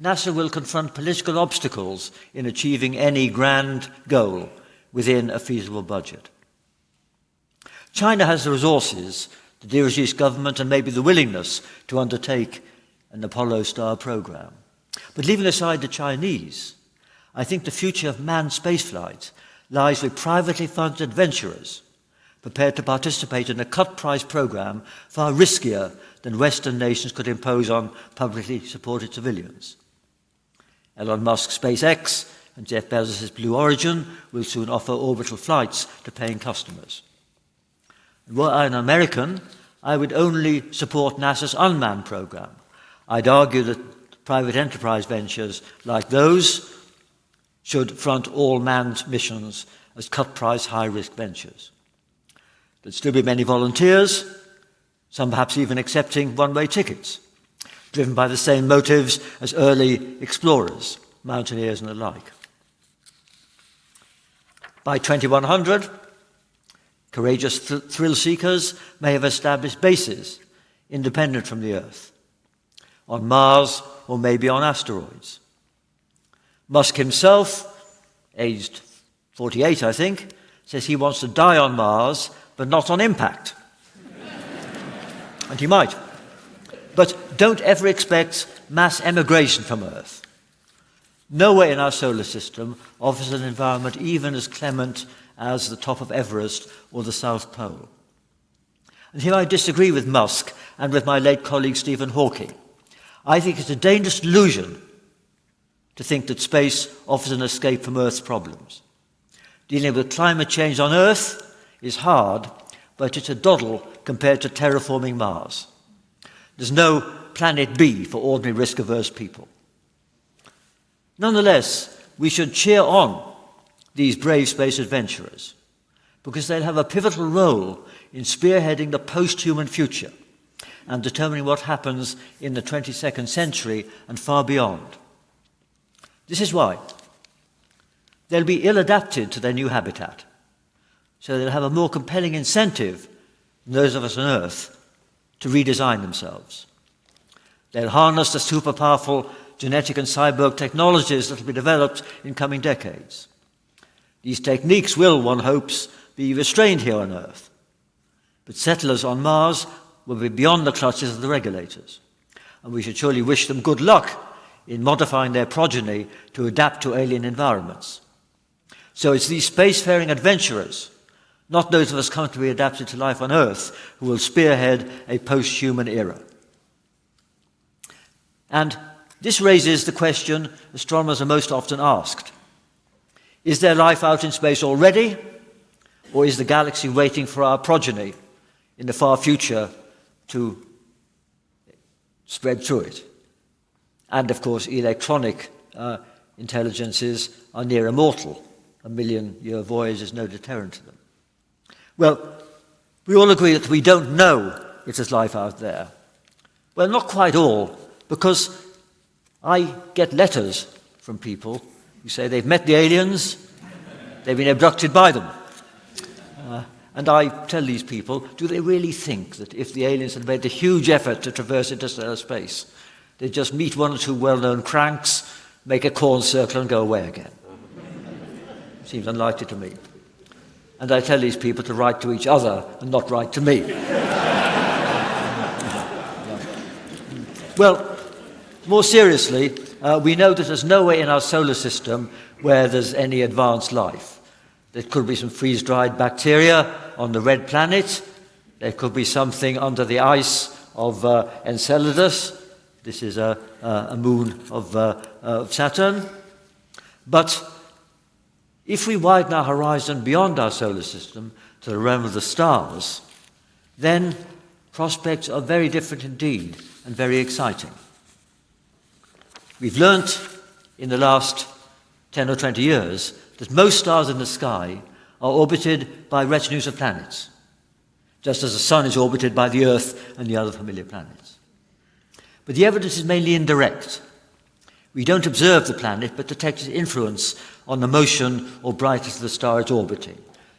NASA will confront political obstacles in achieving any grand goal within a feasible budget. China has the resources, the dirigist government, and maybe the willingness to undertake an Apollo-style program. But leaving aside the Chinese, I think the future of manned spaceflight lies with privately funded adventurers prepared to participate in a cut-price program far riskier than Western nations could impose on publicly supported civilians. Elon Musk's SpaceX and Jeff Bezos' Blue Origin will soon offer orbital flights to paying customers. And were I an American, I would only support NASA's unmanned program. I'd argue that private enterprise ventures like those should front all manned missions as cut-price, high-risk ventures. There'd still be many volunteers, some perhaps even accepting one-way tickets, driven by the same motives as early explorers, mountaineers and the like. By 2100, courageous thrill seekers may have established bases independent from the Earth, on Mars or maybe on asteroids. Musk himself, aged 48 I think, says he wants to die on Mars but not on impact. And he might. But don't ever expect mass emigration from Earth. Nowhere in our solar system offers an environment even as clement as the top of Everest or the South Pole. And here I disagree with Musk and with my late colleague Stephen Hawking. I think it's a dangerous illusion to think that space offers an escape from Earth's problems. Dealing with climate change on Earth is hard, but it's a doddle compared to terraforming Mars. There's no planet B for ordinary risk-averse people. Nonetheless, we should cheer on these brave space adventurers because they'll have a pivotal role in spearheading the post-human future and determining what happens in the 22nd century and far beyond. This is why they'll be ill-adapted to their new habitat, so they'll have a more compelling incentive than those of us on Earth to redesign themselves. They'll harness the super-powerful genetic and cyborg technologies that will be developed in coming decades. These techniques will, one hopes, be restrained here on Earth, but settlers on Mars will be beyond the clutches of the regulators, and we should surely wish them good luck in modifying their progeny to adapt to alien environments. So it's these spacefaring adventurers, not those of us comfortably adapted to life on Earth, who will spearhead a post-human era. And this raises the question astronomers are most often asked. Is there life out in space already, or is the galaxy waiting for our progeny in the far future to spread through it? And of course, electronic intelligences are near immortal, a million-year voyage is no deterrent to them. Well, we all agree that we don't know if there's life out there. Well, not quite all, because I get letters from people who say they've met the aliens, they've been abducted by them. And I tell these people, do they really think that if the aliens had made the huge effort to traverse interstellar space, they'd just meet one or two well-known cranks, make a corn circle and go away again? Seems unlikely to me. And I tell these people to write to each other and not write to me. Well, more seriously, we know that there's nowhere in our solar system where there's any advanced life. There could be some freeze-dried bacteria on the red planet. There could be something under the ice of Enceladus. This is a moon of Saturn. But if we widen our horizon beyond our solar system to the realm of the stars, then prospects are very different indeed and very exciting. We've learnt in the last 10 or 20 years that most stars in the sky are orbited by retinues of planets, just as the Sun is orbited by the Earth and the other familiar planets. But the evidence is mainly indirect. We don't observe the planet, but detect its influence on the motion or brightness of the star it's orbiting.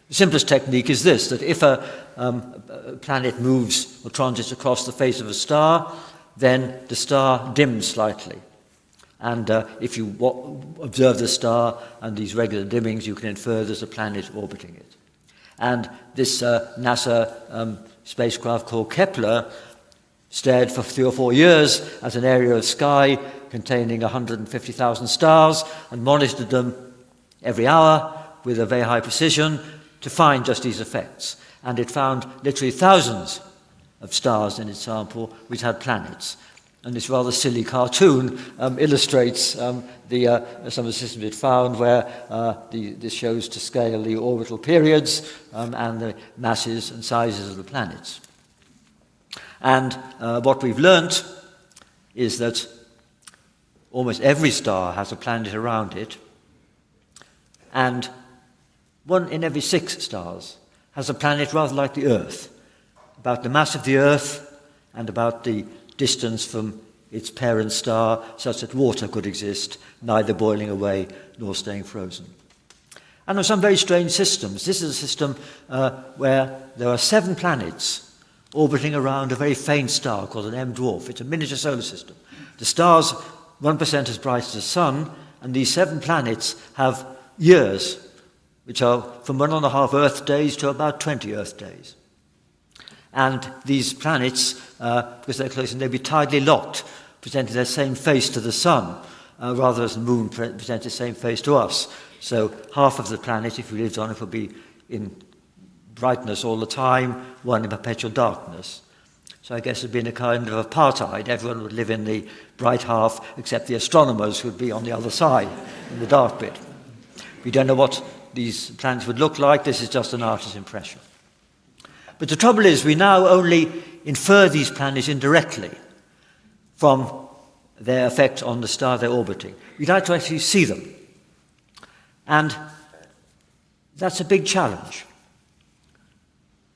The simplest technique is this, that if a planet moves or transits across the face of a star, then the star dims slightly. And if you observe the star and these regular dimmings, you can infer there's a planet orbiting it. And this NASA spacecraft called Kepler stared for 3 or 4 years at an area of sky containing 150,000 stars and monitored them every hour with a very high precision to find just these effects. And it found literally thousands of stars in its sample which had planets. And this rather silly cartoon illustrates some of the systems it found where this shows to scale the orbital periods and the masses and sizes of the planets. And what we've learnt is that almost every star has a planet around it, and 1 in every 6 stars has a planet rather like the Earth, about the mass of the Earth and about the distance from its parent star, such that water could exist, neither boiling away nor staying frozen. And there are some very strange systems. This is a system where there are 7 planets orbiting around a very faint star called an M dwarf. It's a miniature solar system. The star's 1% as bright as the Sun, and these 7 planets have years, which are from 1.5 Earth days to about 20 Earth days. And these planets, because they're close, and they'll be tidally locked, presenting their same face to the Sun, rather as the Moon presents its same face to us. So half of the planet, if we lived on it, would be in brightness all the time, one in perpetual darkness. So I guess it'd been a kind of apartheid. Everyone would live in the bright half, except the astronomers who would be on the other side, in the dark bit. We don't know what these planets would look like. This is just an artist's impression. But the trouble is, we now only infer these planets indirectly from their effect on the star they're orbiting. We'd like to actually see them. And that's a big challenge.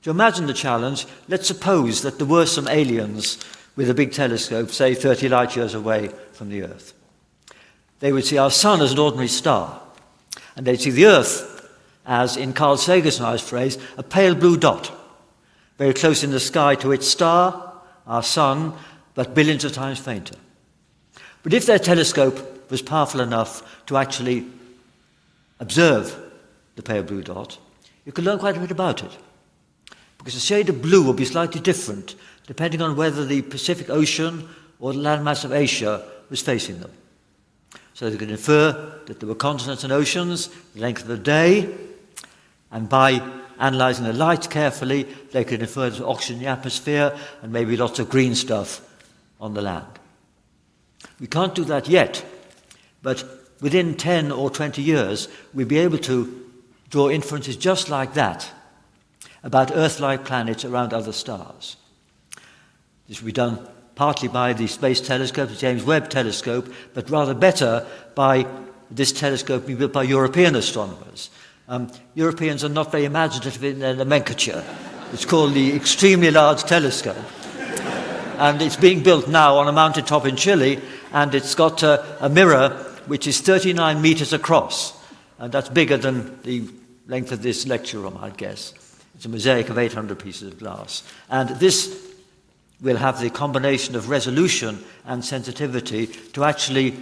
To imagine the challenge, let's suppose that there were some aliens with a big telescope, say 30 light years away from the Earth. They would see our Sun as an ordinary star, and they'd see the Earth as, in Carl Sagan's nice phrase, a pale blue dot, very close in the sky to its star, our Sun, but billions of times fainter. But if their telescope was powerful enough to actually observe the pale blue dot, you could learn quite a bit about it. Because the shade of blue will be slightly different depending on whether the Pacific Ocean or the landmass of Asia was facing them. So they could infer that there were continents and oceans, the length of the day, and by analysing the light carefully, they could infer there's oxygen in the atmosphere and maybe lots of green stuff on the land. We can't do that yet, but within 10 or 20 years, we'll be able to draw inferences just like that about Earth-like planets around other stars. This will be done partly by the Space Telescope, the James Webb Telescope, but rather better by this telescope being built by European astronomers. Europeans are not very imaginative in their nomenclature. It's called the Extremely Large Telescope. And it's being built now on a mountaintop in Chile, and it's got a mirror which is 39 meters across. And that's bigger than the length of this lecture room, I'd guess. It's a mosaic of 800 pieces of glass. And this will have the combination of resolution and sensitivity to actually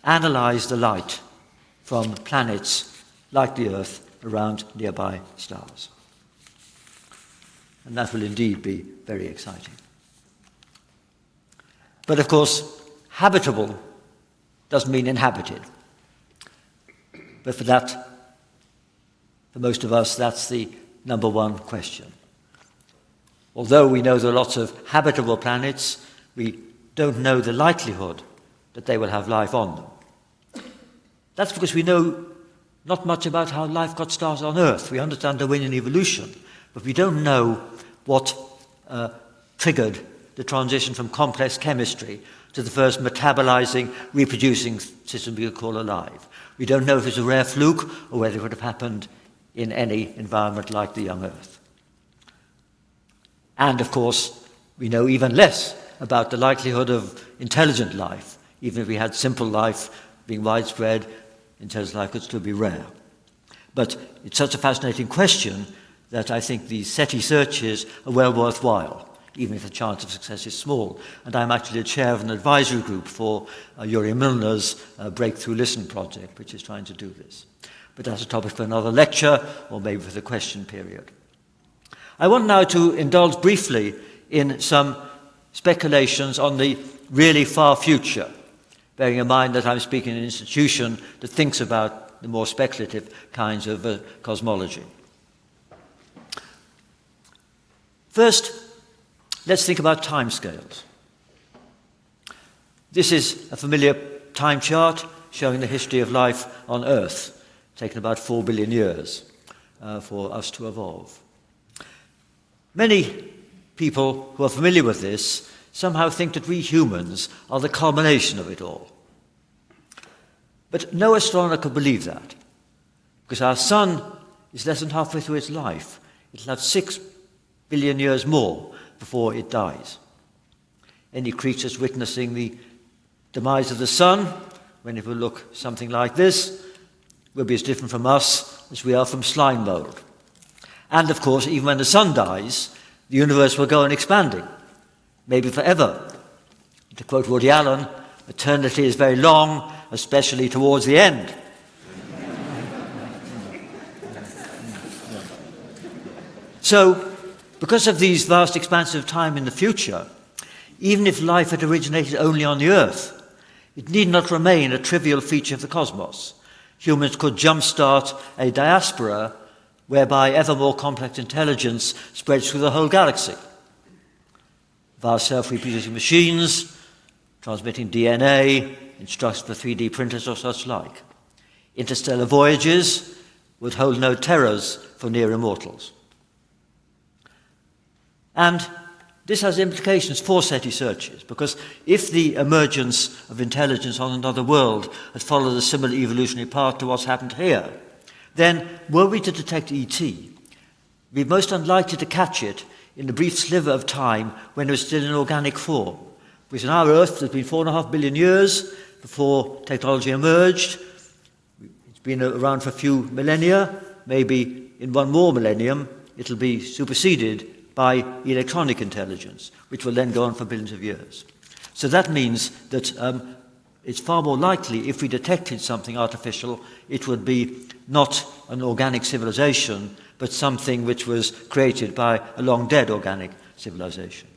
analyze the light from planets like the Earth around nearby stars. And that will indeed be very exciting. But of course, habitable doesn't mean inhabited. But for that, for most of us, that's the number one question. Although we know there are lots of habitable planets, we don't know the likelihood that they will have life on them. That's because we know not much about how life got started on Earth. We understand Darwinian evolution, but we don't know what triggered the transition from complex chemistry to the first metabolizing, reproducing system we could call alive. We don't know if it's a rare fluke or whether it would have happened in any environment like the young Earth. And of course, we know even less about the likelihood of intelligent life. Even if we had simple life being widespread, intelligent life could still be rare. But it's such a fascinating question that I think these SETI searches are well worthwhile, even if the chance of success is small. And I'm actually the chair of an advisory group for Yuri Milner's Breakthrough Listen project, which is trying to do this. But that's a topic for another lecture, or maybe for the question period. I want now to indulge briefly in some speculations on the really far future, bearing in mind that I'm speaking in an institution that thinks about the more speculative kinds of cosmology. First, let's think about timescales. This is a familiar time chart showing the history of life on Earth, taken about 4 billion years for us to evolve. Many people who are familiar with this somehow think that we humans are the culmination of it all. But no astronomer could believe that, because our sun is less than halfway through its life. It'll have 6 billion years more before it dies. Any creatures witnessing the demise of the sun, when it will look something like this, will be as different from us as we are from slime mold. And of course, even when the sun dies, the universe will go on expanding, maybe forever. To quote Woody Allen, eternity is very long, especially towards the end. So, because of these vast expanses of time in the future, even if life had originated only on the Earth, it need not remain a trivial feature of the cosmos. Humans could jumpstart a diaspora whereby ever more complex intelligence spreads through the whole galaxy. Vast self-reproducing machines, transmitting DNA, instructions for 3D printers or such like. Interstellar voyages would hold no terrors for near immortals. And this has implications for SETI searches, because if the emergence of intelligence on another world had followed a similar evolutionary path to what's happened here, then were we to detect ET, we'd be most unlikely to catch it in the brief sliver of time when it was still in organic form. Because on our Earth, there's been 4.5 billion years before technology emerged. It's been around for a few millennia. Maybe in one more millennium, it'll be superseded by electronic intelligence, which will then go on for billions of years. So that means that it's far more likely, if we detected something artificial, it would be not an organic civilization, but something which was created by a long-dead organic civilization.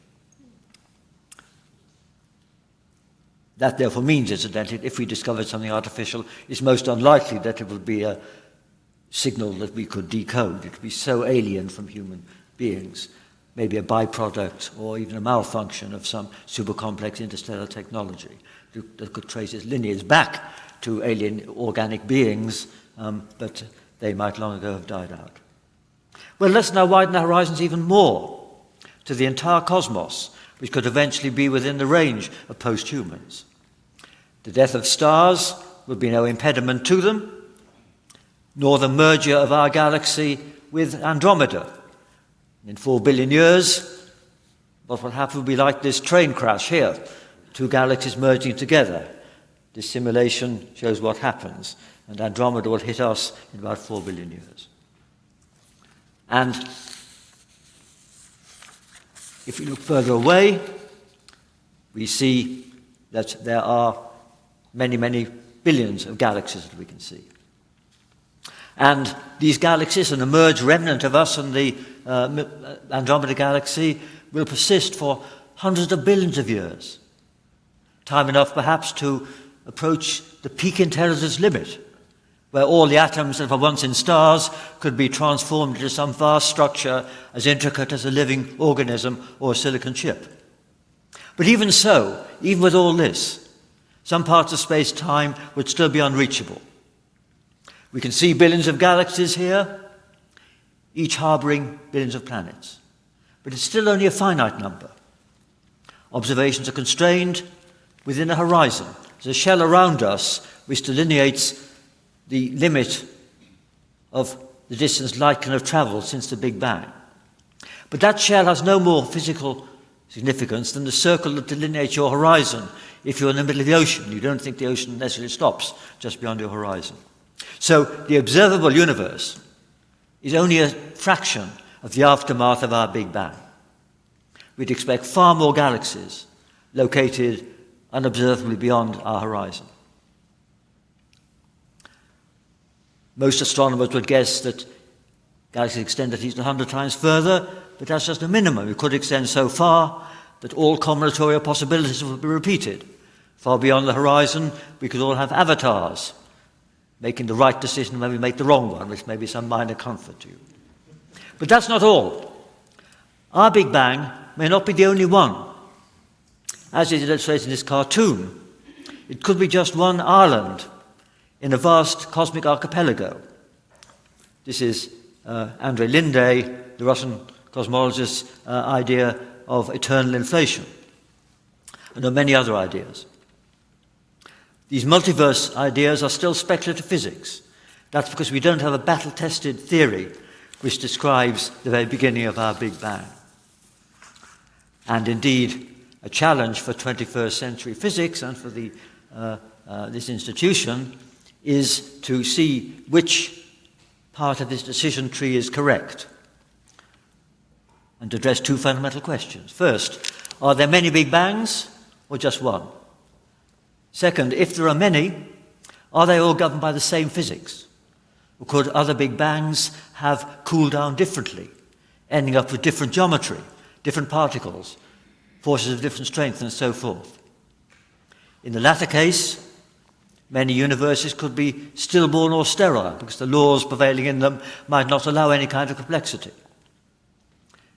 That therefore means, incidentally, if we discovered something artificial, it's most unlikely that it would be a signal that we could decode. It would be so alien from human beings, maybe a byproduct or even a malfunction of some super-complex interstellar technology that could trace its lineage back to alien organic beings, but they might long ago have died out. Well, let's now widen the horizons even more to the entire cosmos, which could eventually be within the range of post-humans. The death of stars would be no impediment to them. nor the merger of our galaxy with Andromeda. In 4 billion years, what will happen will be like this train crash here, two galaxies merging together. This simulation shows what happens, and Andromeda will hit us in about 4 billion years. And if we look further away, we see that there are many, many billions of galaxies that we can see. And these galaxies, an emerged remnant of us and the Andromeda galaxy, will persist for hundreds of billions of years. Time enough, perhaps, to approach the peak intelligence limit, where all the atoms that were once in stars could be transformed into some vast structure as intricate as a living organism or a silicon chip. But even so, even with all this, some parts of space-time would still be unreachable. We can see billions of galaxies here, each harboring billions of planets. But it's still only a finite number. Observations are constrained within a horizon. There's a shell around us which delineates the limit of the distance light can have traveled since the Big Bang. But that shell has no more physical significance than the circle that delineates your horizon. If you're in the middle of the ocean, you don't think the ocean necessarily stops just beyond your horizon. So the observable universe is only a fraction of the aftermath of our Big Bang. We'd expect far more galaxies located unobservably beyond our horizon. Most astronomers would guess that galaxies extend at least 100 times further, but that's just a minimum. It could extend so far that all combinatorial possibilities will be repeated. Far beyond the horizon, we could all have avatars, making the right decision when we make the wrong one, which may be some minor comfort to you. But that's not all. Our Big Bang may not be the only one. As is illustrated in this cartoon, it could be just one island in a vast cosmic archipelago. This is Andrei Linde, the Russian cosmologist's idea of eternal inflation. And there are many other ideas. These multiverse ideas are still speculative physics. That's because we don't have a battle-tested theory which describes the very beginning of our Big Bang. And indeed, a challenge for 21st century physics and for this institution is to see which part of this decision tree is correct and to address two fundamental questions. First, are there many Big Bangs or just one? Second, if there are many, are they all governed by the same physics? Or could other Big Bangs have cooled down differently, ending up with different geometry, different particles, forces of different strength, and so forth? In the latter case, many universes could be stillborn or sterile because the laws prevailing in them might not allow any kind of complexity.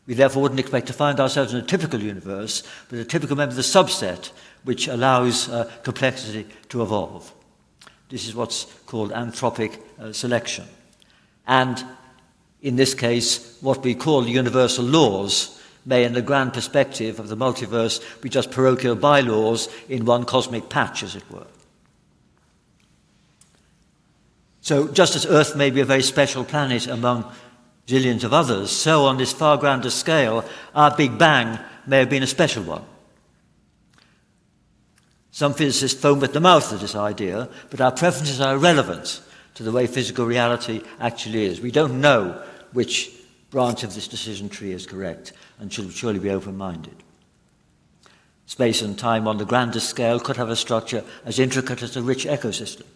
We therefore wouldn't expect to find ourselves in a typical universe, but a typical member of the subset which allows complexity to evolve. This is what's called anthropic selection. And in this case, what we call the universal laws may, in the grand perspective of the multiverse, be just parochial bylaws in one cosmic patch, as it were. So just as Earth may be a very special planet among zillions of others, so on this far grander scale, our Big Bang may have been a special one. Some physicists foam at the mouth at this idea, but our preferences are irrelevant to the way physical reality actually is. We don't know which branch of this decision tree is correct and should surely be open-minded. Space and time on the grandest scale could have a structure as intricate as a rich ecosystem.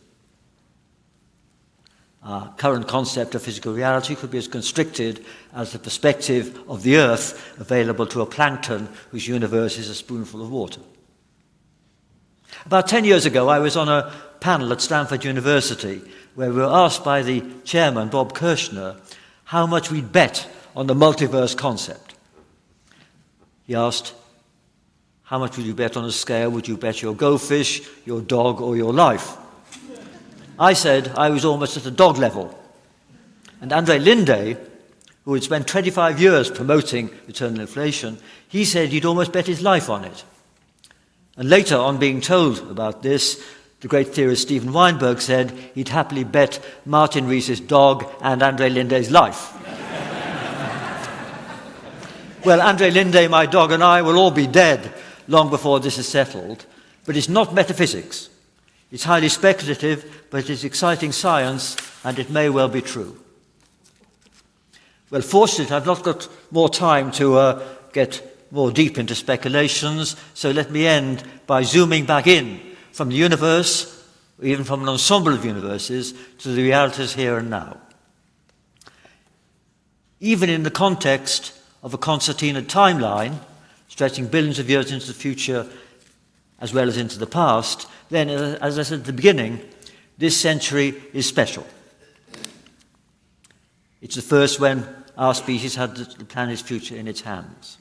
Our current concept of physical reality could be as constricted as the perspective of the Earth available to a plankton whose universe is a spoonful of water. About 10 years ago, I was on a panel at Stanford University where we were asked by the chairman, Bob Kirshner, how much we'd bet on the multiverse concept. He asked, how much would you bet on a scale? Would you bet your goldfish, your dog, or your life? I said I was almost at the dog level. And Andrei Linde, who had spent 25 years promoting eternal inflation, he said he'd almost bet his life on it. And later, on being told about this, the great theorist Steven Weinberg said he'd happily bet Martin Rees's dog and Andre Linde's life. Well, Andre Linde, my dog, and I will all be dead long before this is settled, but it's not metaphysics. It's highly speculative, but it's exciting science, and it may well be true. Well, fortunately, I've not got more time to get more deep into speculations, so let me end by zooming back in from the universe, or even from an ensemble of universes, to the realities here and now. Even in the context of a concertina timeline, stretching billions of years into the future as well as into the past, then, as I said at the beginning, this century is special. It's the first when our species had the planet's future in its hands.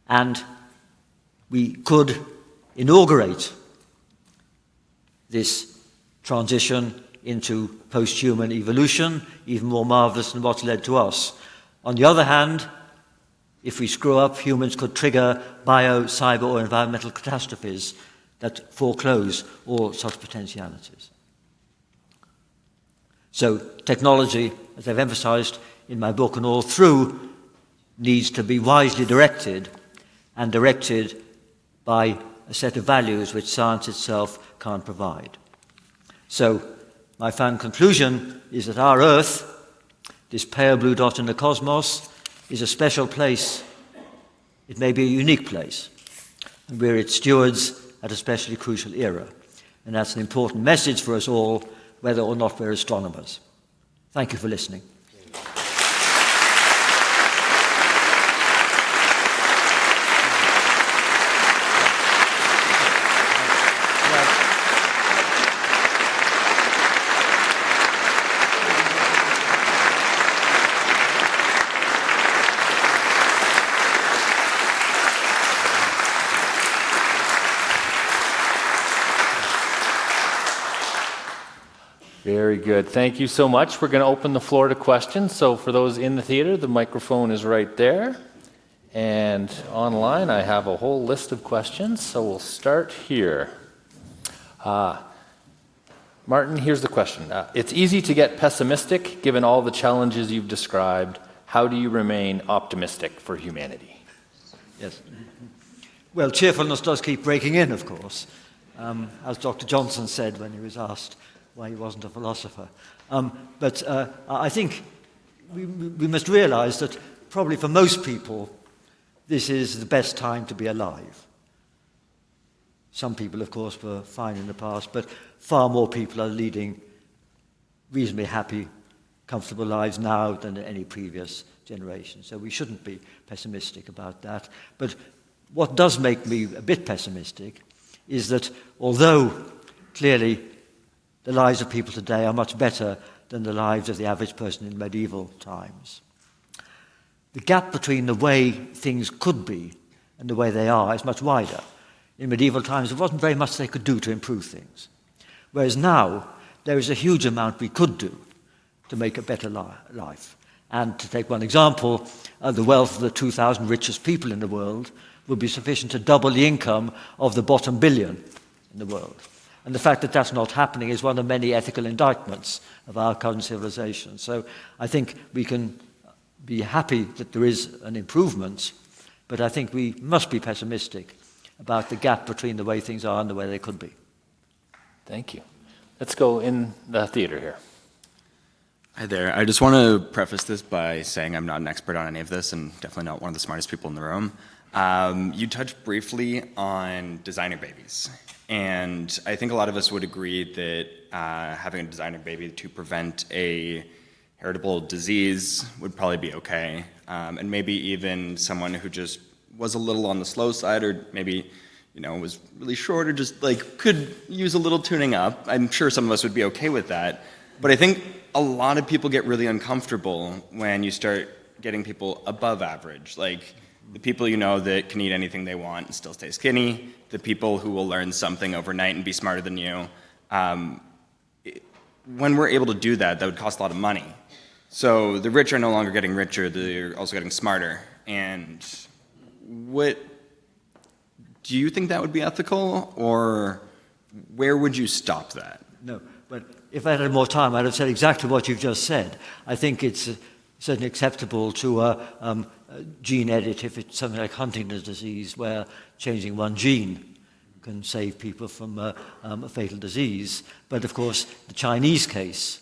And we could inaugurate this transition into post-human evolution, even more marvelous than what's led to us. On the other hand, if we screw up, humans could trigger bio, cyber, or environmental catastrophes that foreclose all such potentialities. So technology, as I've emphasized in my book and all through, needs to be wisely directed, and directed by a set of values which science itself can't provide. So my final conclusion is that our Earth, this pale blue dot in the cosmos, is a special place. It may be a unique place, and we're its stewards at a especially crucial era. And that's an important message for us all, whether or not we're astronomers. Thank you for listening. Very good. Thank you so much. We're going to open the floor to questions. So for those in the theater, the microphone is right there. And online, I have a whole list of questions. So we'll start here. Martin, here's the question. It's easy to get pessimistic given all the challenges you've described. How do you remain optimistic for humanity? Yes. Well, cheerfulness does keep breaking in, of course, as Dr. Johnson said when he was asked why he wasn't a philosopher. But I think we must realize that probably for most people, this is the best time to be alive. Some people, of course, were fine in the past, but far more people are leading reasonably happy, comfortable lives now than any previous generation. So we shouldn't be pessimistic about that. But what does make me a bit pessimistic is that although clearly the lives of people today are much better than the lives of the average person in medieval times, the gap between the way things could be and the way they are is much wider. In medieval times, there wasn't very much they could do to improve things. Whereas now, there is a huge amount we could do to make a better life. And to take one example, the wealth of the 2,000 richest people in the world would be sufficient to double the income of the bottom billion in the world. And the fact that that's not happening is one of many ethical indictments of our current civilization. So I think we can be happy that there is an improvement, but I think we must be pessimistic about the gap between the way things are and the way they could be. Thank you. Let's go in the theater here. Hi there. I just want to preface this by saying I'm not an expert on any of this and definitely not one of the smartest people in the room. You touched briefly on designer babies. And I think a lot of us would agree that having a designer baby to prevent a heritable disease would probably be okay. And maybe even someone who just was a little on the slow side, or maybe, was really short, or just could use a little tuning up. I'm sure some of us would be okay with that. But I think a lot of people get really uncomfortable when you start getting people above average. Like the people that can eat anything they want and still stay skinny, the people who will learn something overnight and be smarter than you. When we're able to do that, that would cost a lot of money. So the rich are no longer getting richer, they're also getting smarter. And do you think that would be ethical, or Where would you stop that? No, but if I had more time, I'd have said exactly what you've just said. I think it's certainly acceptable to gene edit if it's something like Huntington's disease, where changing one gene can save people from a fatal disease. But of course, the Chinese case,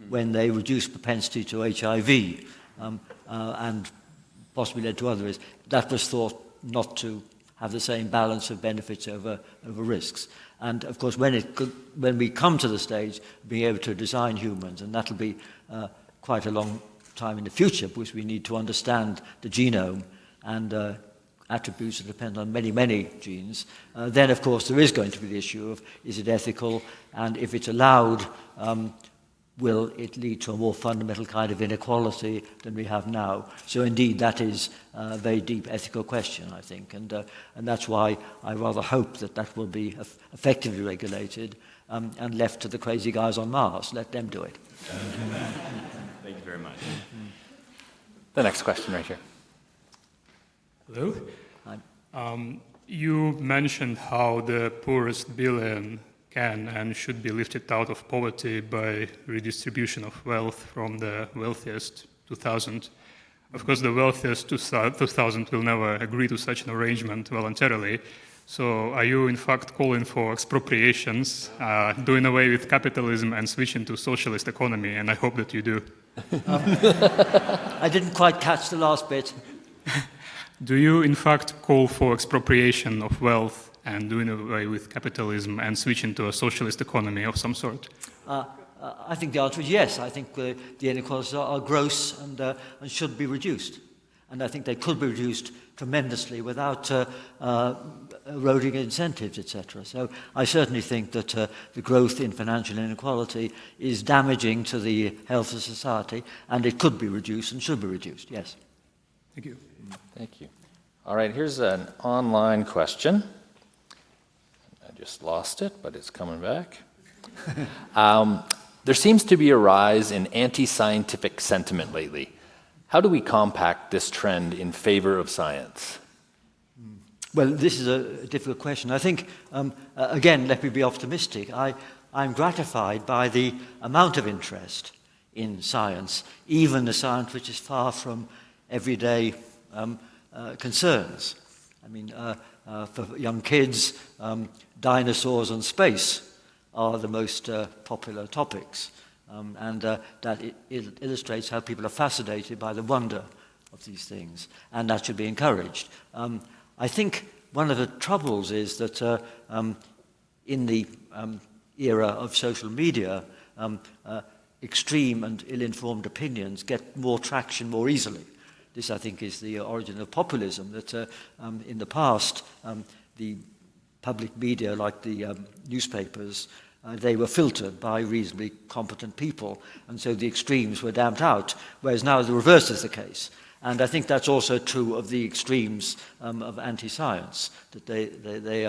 when they reduced propensity to HIV and possibly led to others, that was thought not to have the same balance of benefits over risks. And of course, when we come to the stage of being able to design humans, and that'll be quite a long time in the future, because we need to understand the genome and attributes that depend on many, many genes, then of course there is going to be the issue of, is it ethical, and if it's allowed, will it lead to a more fundamental kind of inequality than we have now? So indeed, that is a very deep ethical question, I think, and that's why I rather hope that that will be effectively regulated and left to the crazy guys on Mars. Let them do it. Thank you very much. The next question right here. Hello. Hi. You mentioned how the poorest billion can and should be lifted out of poverty by redistribution of wealth from the wealthiest 2,000. Of course, the wealthiest 2,000 will never agree to such an arrangement voluntarily. So are you in fact calling for expropriations, doing away with capitalism and switching to socialist economy? And I hope that you do. I didn't quite catch the last bit. Do you in fact call for expropriation of wealth and doing away with capitalism and switching to a socialist economy of some sort? I think the answer is yes. I think the inequalities are gross and should be reduced. And I think they could be reduced tremendously without eroding incentives, etc. So I certainly think that the growth in financial inequality is damaging to the health of society, and it could be reduced and should be reduced, yes. Thank you. Thank you. All right, here's an online question. I just lost it, but it's coming back. There seems to be a rise in anti-scientific sentiment lately. How do we compact this trend in favor of science? Well, this is a difficult question. I think, again, let me be optimistic. I'm gratified by the amount of interest in science, even the science which is far from everyday concerns. I mean, for young kids, dinosaurs and space are the most popular topics. And that it illustrates how people are fascinated by the wonder of these things, and that should be encouraged. I think one of the troubles is that in the era of social media, extreme and ill-informed opinions get more traction more easily. This, I think, is the origin of populism, that in the past, the public media, like the newspapers, they were filtered by reasonably competent people, and so the extremes were damped out, whereas now the reverse is the case. And I think that's also true of the extremes of anti-science, that they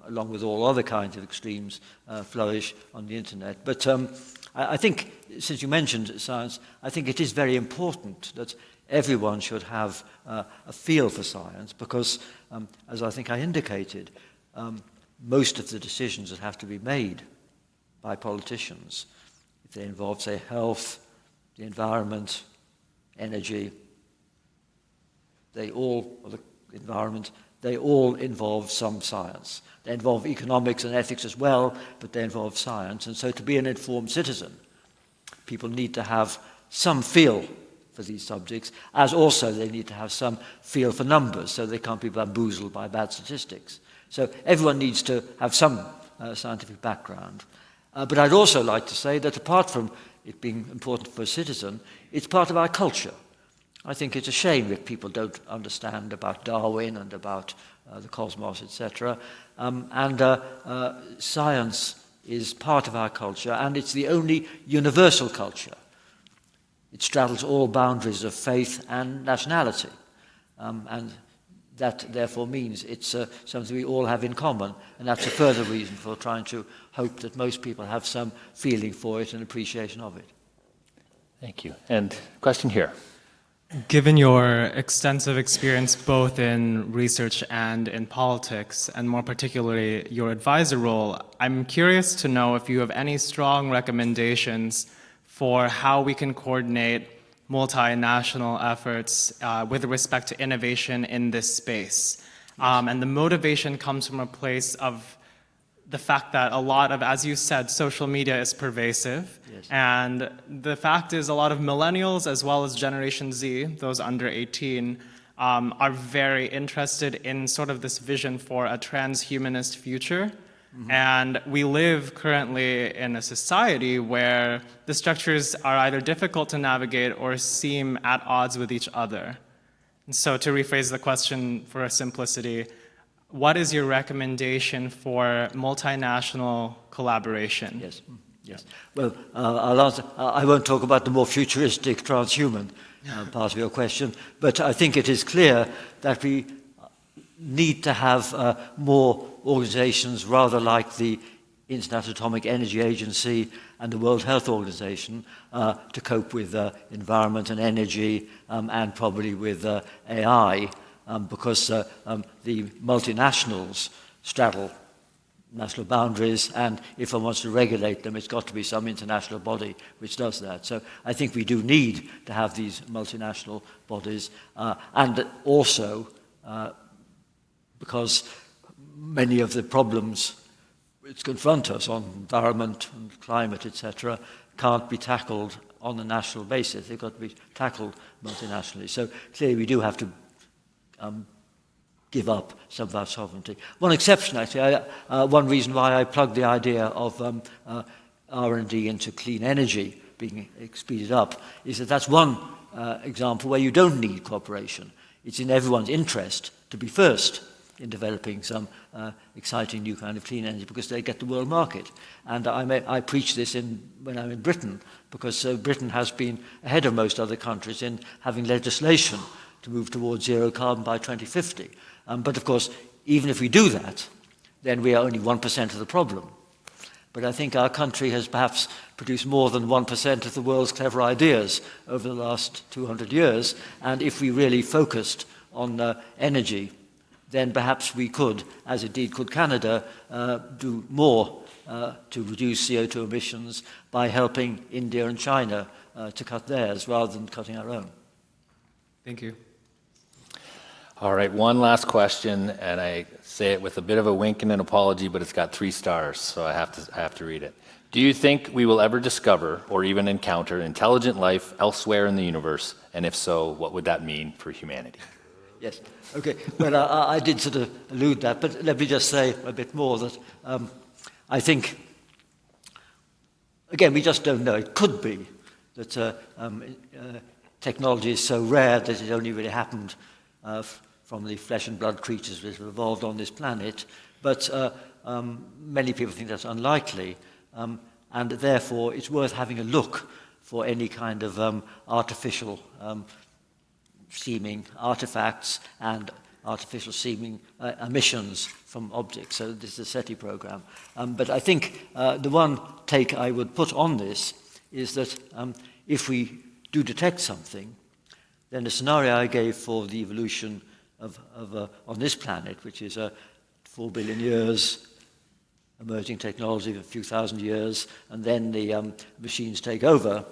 along with all other kinds of extremes, flourish on the internet. But I think, since you mentioned science, I think it is very important that everyone should have a feel for science, because, as I think I indicated, most of the decisions that have to be made by politicians, if they involve, say, health, the environment, energy, they all involve some science. They involve economics and ethics as well, but they involve science. And so to be an informed citizen, people need to have some feel for these subjects, as also they need to have some feel for numbers, so they can't be bamboozled by bad statistics. So everyone needs to have some scientific background. But I'd also like to say that apart from it being important for a citizen, it's part of our culture. I think it's a shame if people don't understand about Darwin and about the cosmos, etc. Science is part of our culture, and it's the only universal culture. It straddles all boundaries of faith and nationality. And that therefore means it's something we all have in common, and that's a further reason for trying to hope that most people have some feeling for it and appreciation of it. Thank you. And question here. Given your extensive experience both in research and in politics, and more particularly your advisor role, I'm curious to know if you have any strong recommendations for how we can coordinate multinational efforts with respect to innovation in this space. And the motivation comes from a place of the fact that a lot of, as you said, social media is pervasive. Yes. And the fact is a lot of millennials as well as Generation Z, those under 18, are very interested in sort of this vision for a transhumanist future. Mm-hmm. And we live currently in a society where the structures are either difficult to navigate or seem at odds with each other. And so to rephrase the question for a simplicity, what is your recommendation for multinational collaboration? Yes, yes. Well, I'll answer. I won't talk about the more futuristic transhuman part of your question, but I think it is clear that we need to have more organizations rather like the International Atomic Energy Agency and the World Health Organization to cope with environment and energy and probably with AI. Because the multinationals straddle national boundaries, and if one wants to regulate them, it's got to be some international body which does that. So I think we do need to have these multinational bodies, and also because many of the problems which confront us on environment and climate, etc., can't be tackled on a national basis. They've got to be tackled multinationally. So clearly we do have to give up some of our sovereignty. One exception, actually, one reason why I plugged the idea of R&D into clean energy being speeded up is that that's one example where you don't need cooperation. It's in everyone's interest to be first in developing some exciting new kind of clean energy because they get the world market. And I preach this when I'm in Britain because Britain has been ahead of most other countries in having legislation to move towards zero carbon by 2050. But of course, even if we do that, then we are only 1% of the problem. But I think our country has perhaps produced more than 1% of the world's clever ideas over the last 200 years. And if we really focused on energy, then perhaps we could, as indeed could Canada, do more to reduce CO2 emissions by helping India and China to cut theirs rather than cutting our own. Thank you. All right, one last question, and I say it with a bit of a wink and an apology, but it's got 3 stars, so I have to read it. Do you think we will ever discover or even encounter intelligent life elsewhere in the universe? And if so, what would that mean for humanity? Yes. Okay. Well, I did sort of allude that, but let me just say a bit more that I think, again, we just don't know. It could be that technology is so rare that it only really happened from the flesh and blood creatures that have evolved on this planet, but many people think that's unlikely, and therefore it's worth having a look for any kind of artificial seeming artifacts and artificial seeming emissions from objects. So this is the SETI program. But I think the one take I would put on this is that if we do detect something, then the scenario I gave for the evolution of on this planet, which is 4 billion years, emerging technology of a few thousand years, and then the machines take over,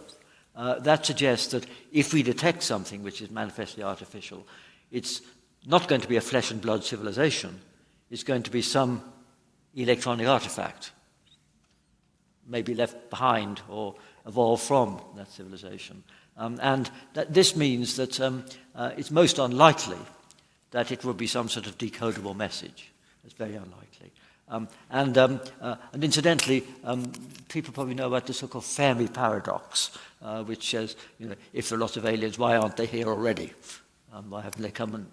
that suggests that if we detect something which is manifestly artificial, it's not going to be a flesh and blood civilization. It's going to be some electronic artifact, maybe left behind or evolved from that civilization. And this means that it's most unlikely that it will be some sort of decodable message. It's very unlikely. And incidentally, people probably know about the so-called Fermi paradox, which says, if there are lots of aliens, why aren't they here already? Why haven't they come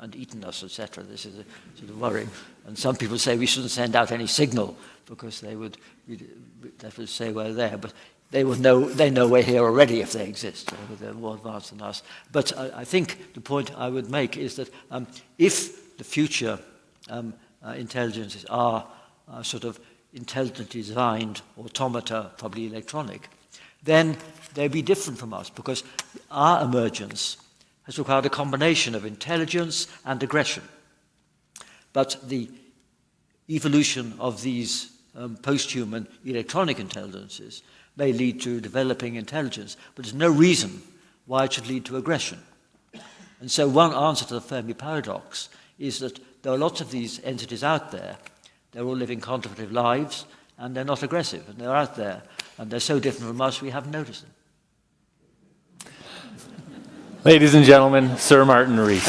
and eaten us, etc.? This is a sort of worry. And some people say we shouldn't send out any signal because that would say we're there. But they know we're here already if they exist. They're more advanced than us. But I think the point I would make is that if the future intelligences are sort of intelligently designed automata, probably electronic, then they'll be different from us because our emergence has required a combination of intelligence and aggression. But the evolution of these post-human electronic intelligences may lead to developing intelligence, but there's no reason why it should lead to aggression. And so one answer to the Fermi paradox is that there are lots of these entities out there. They're all living contemplative lives, and they're not aggressive, and they're out there, and they're so different from us we haven't noticed them. Ladies and gentlemen, Sir Martin Rees.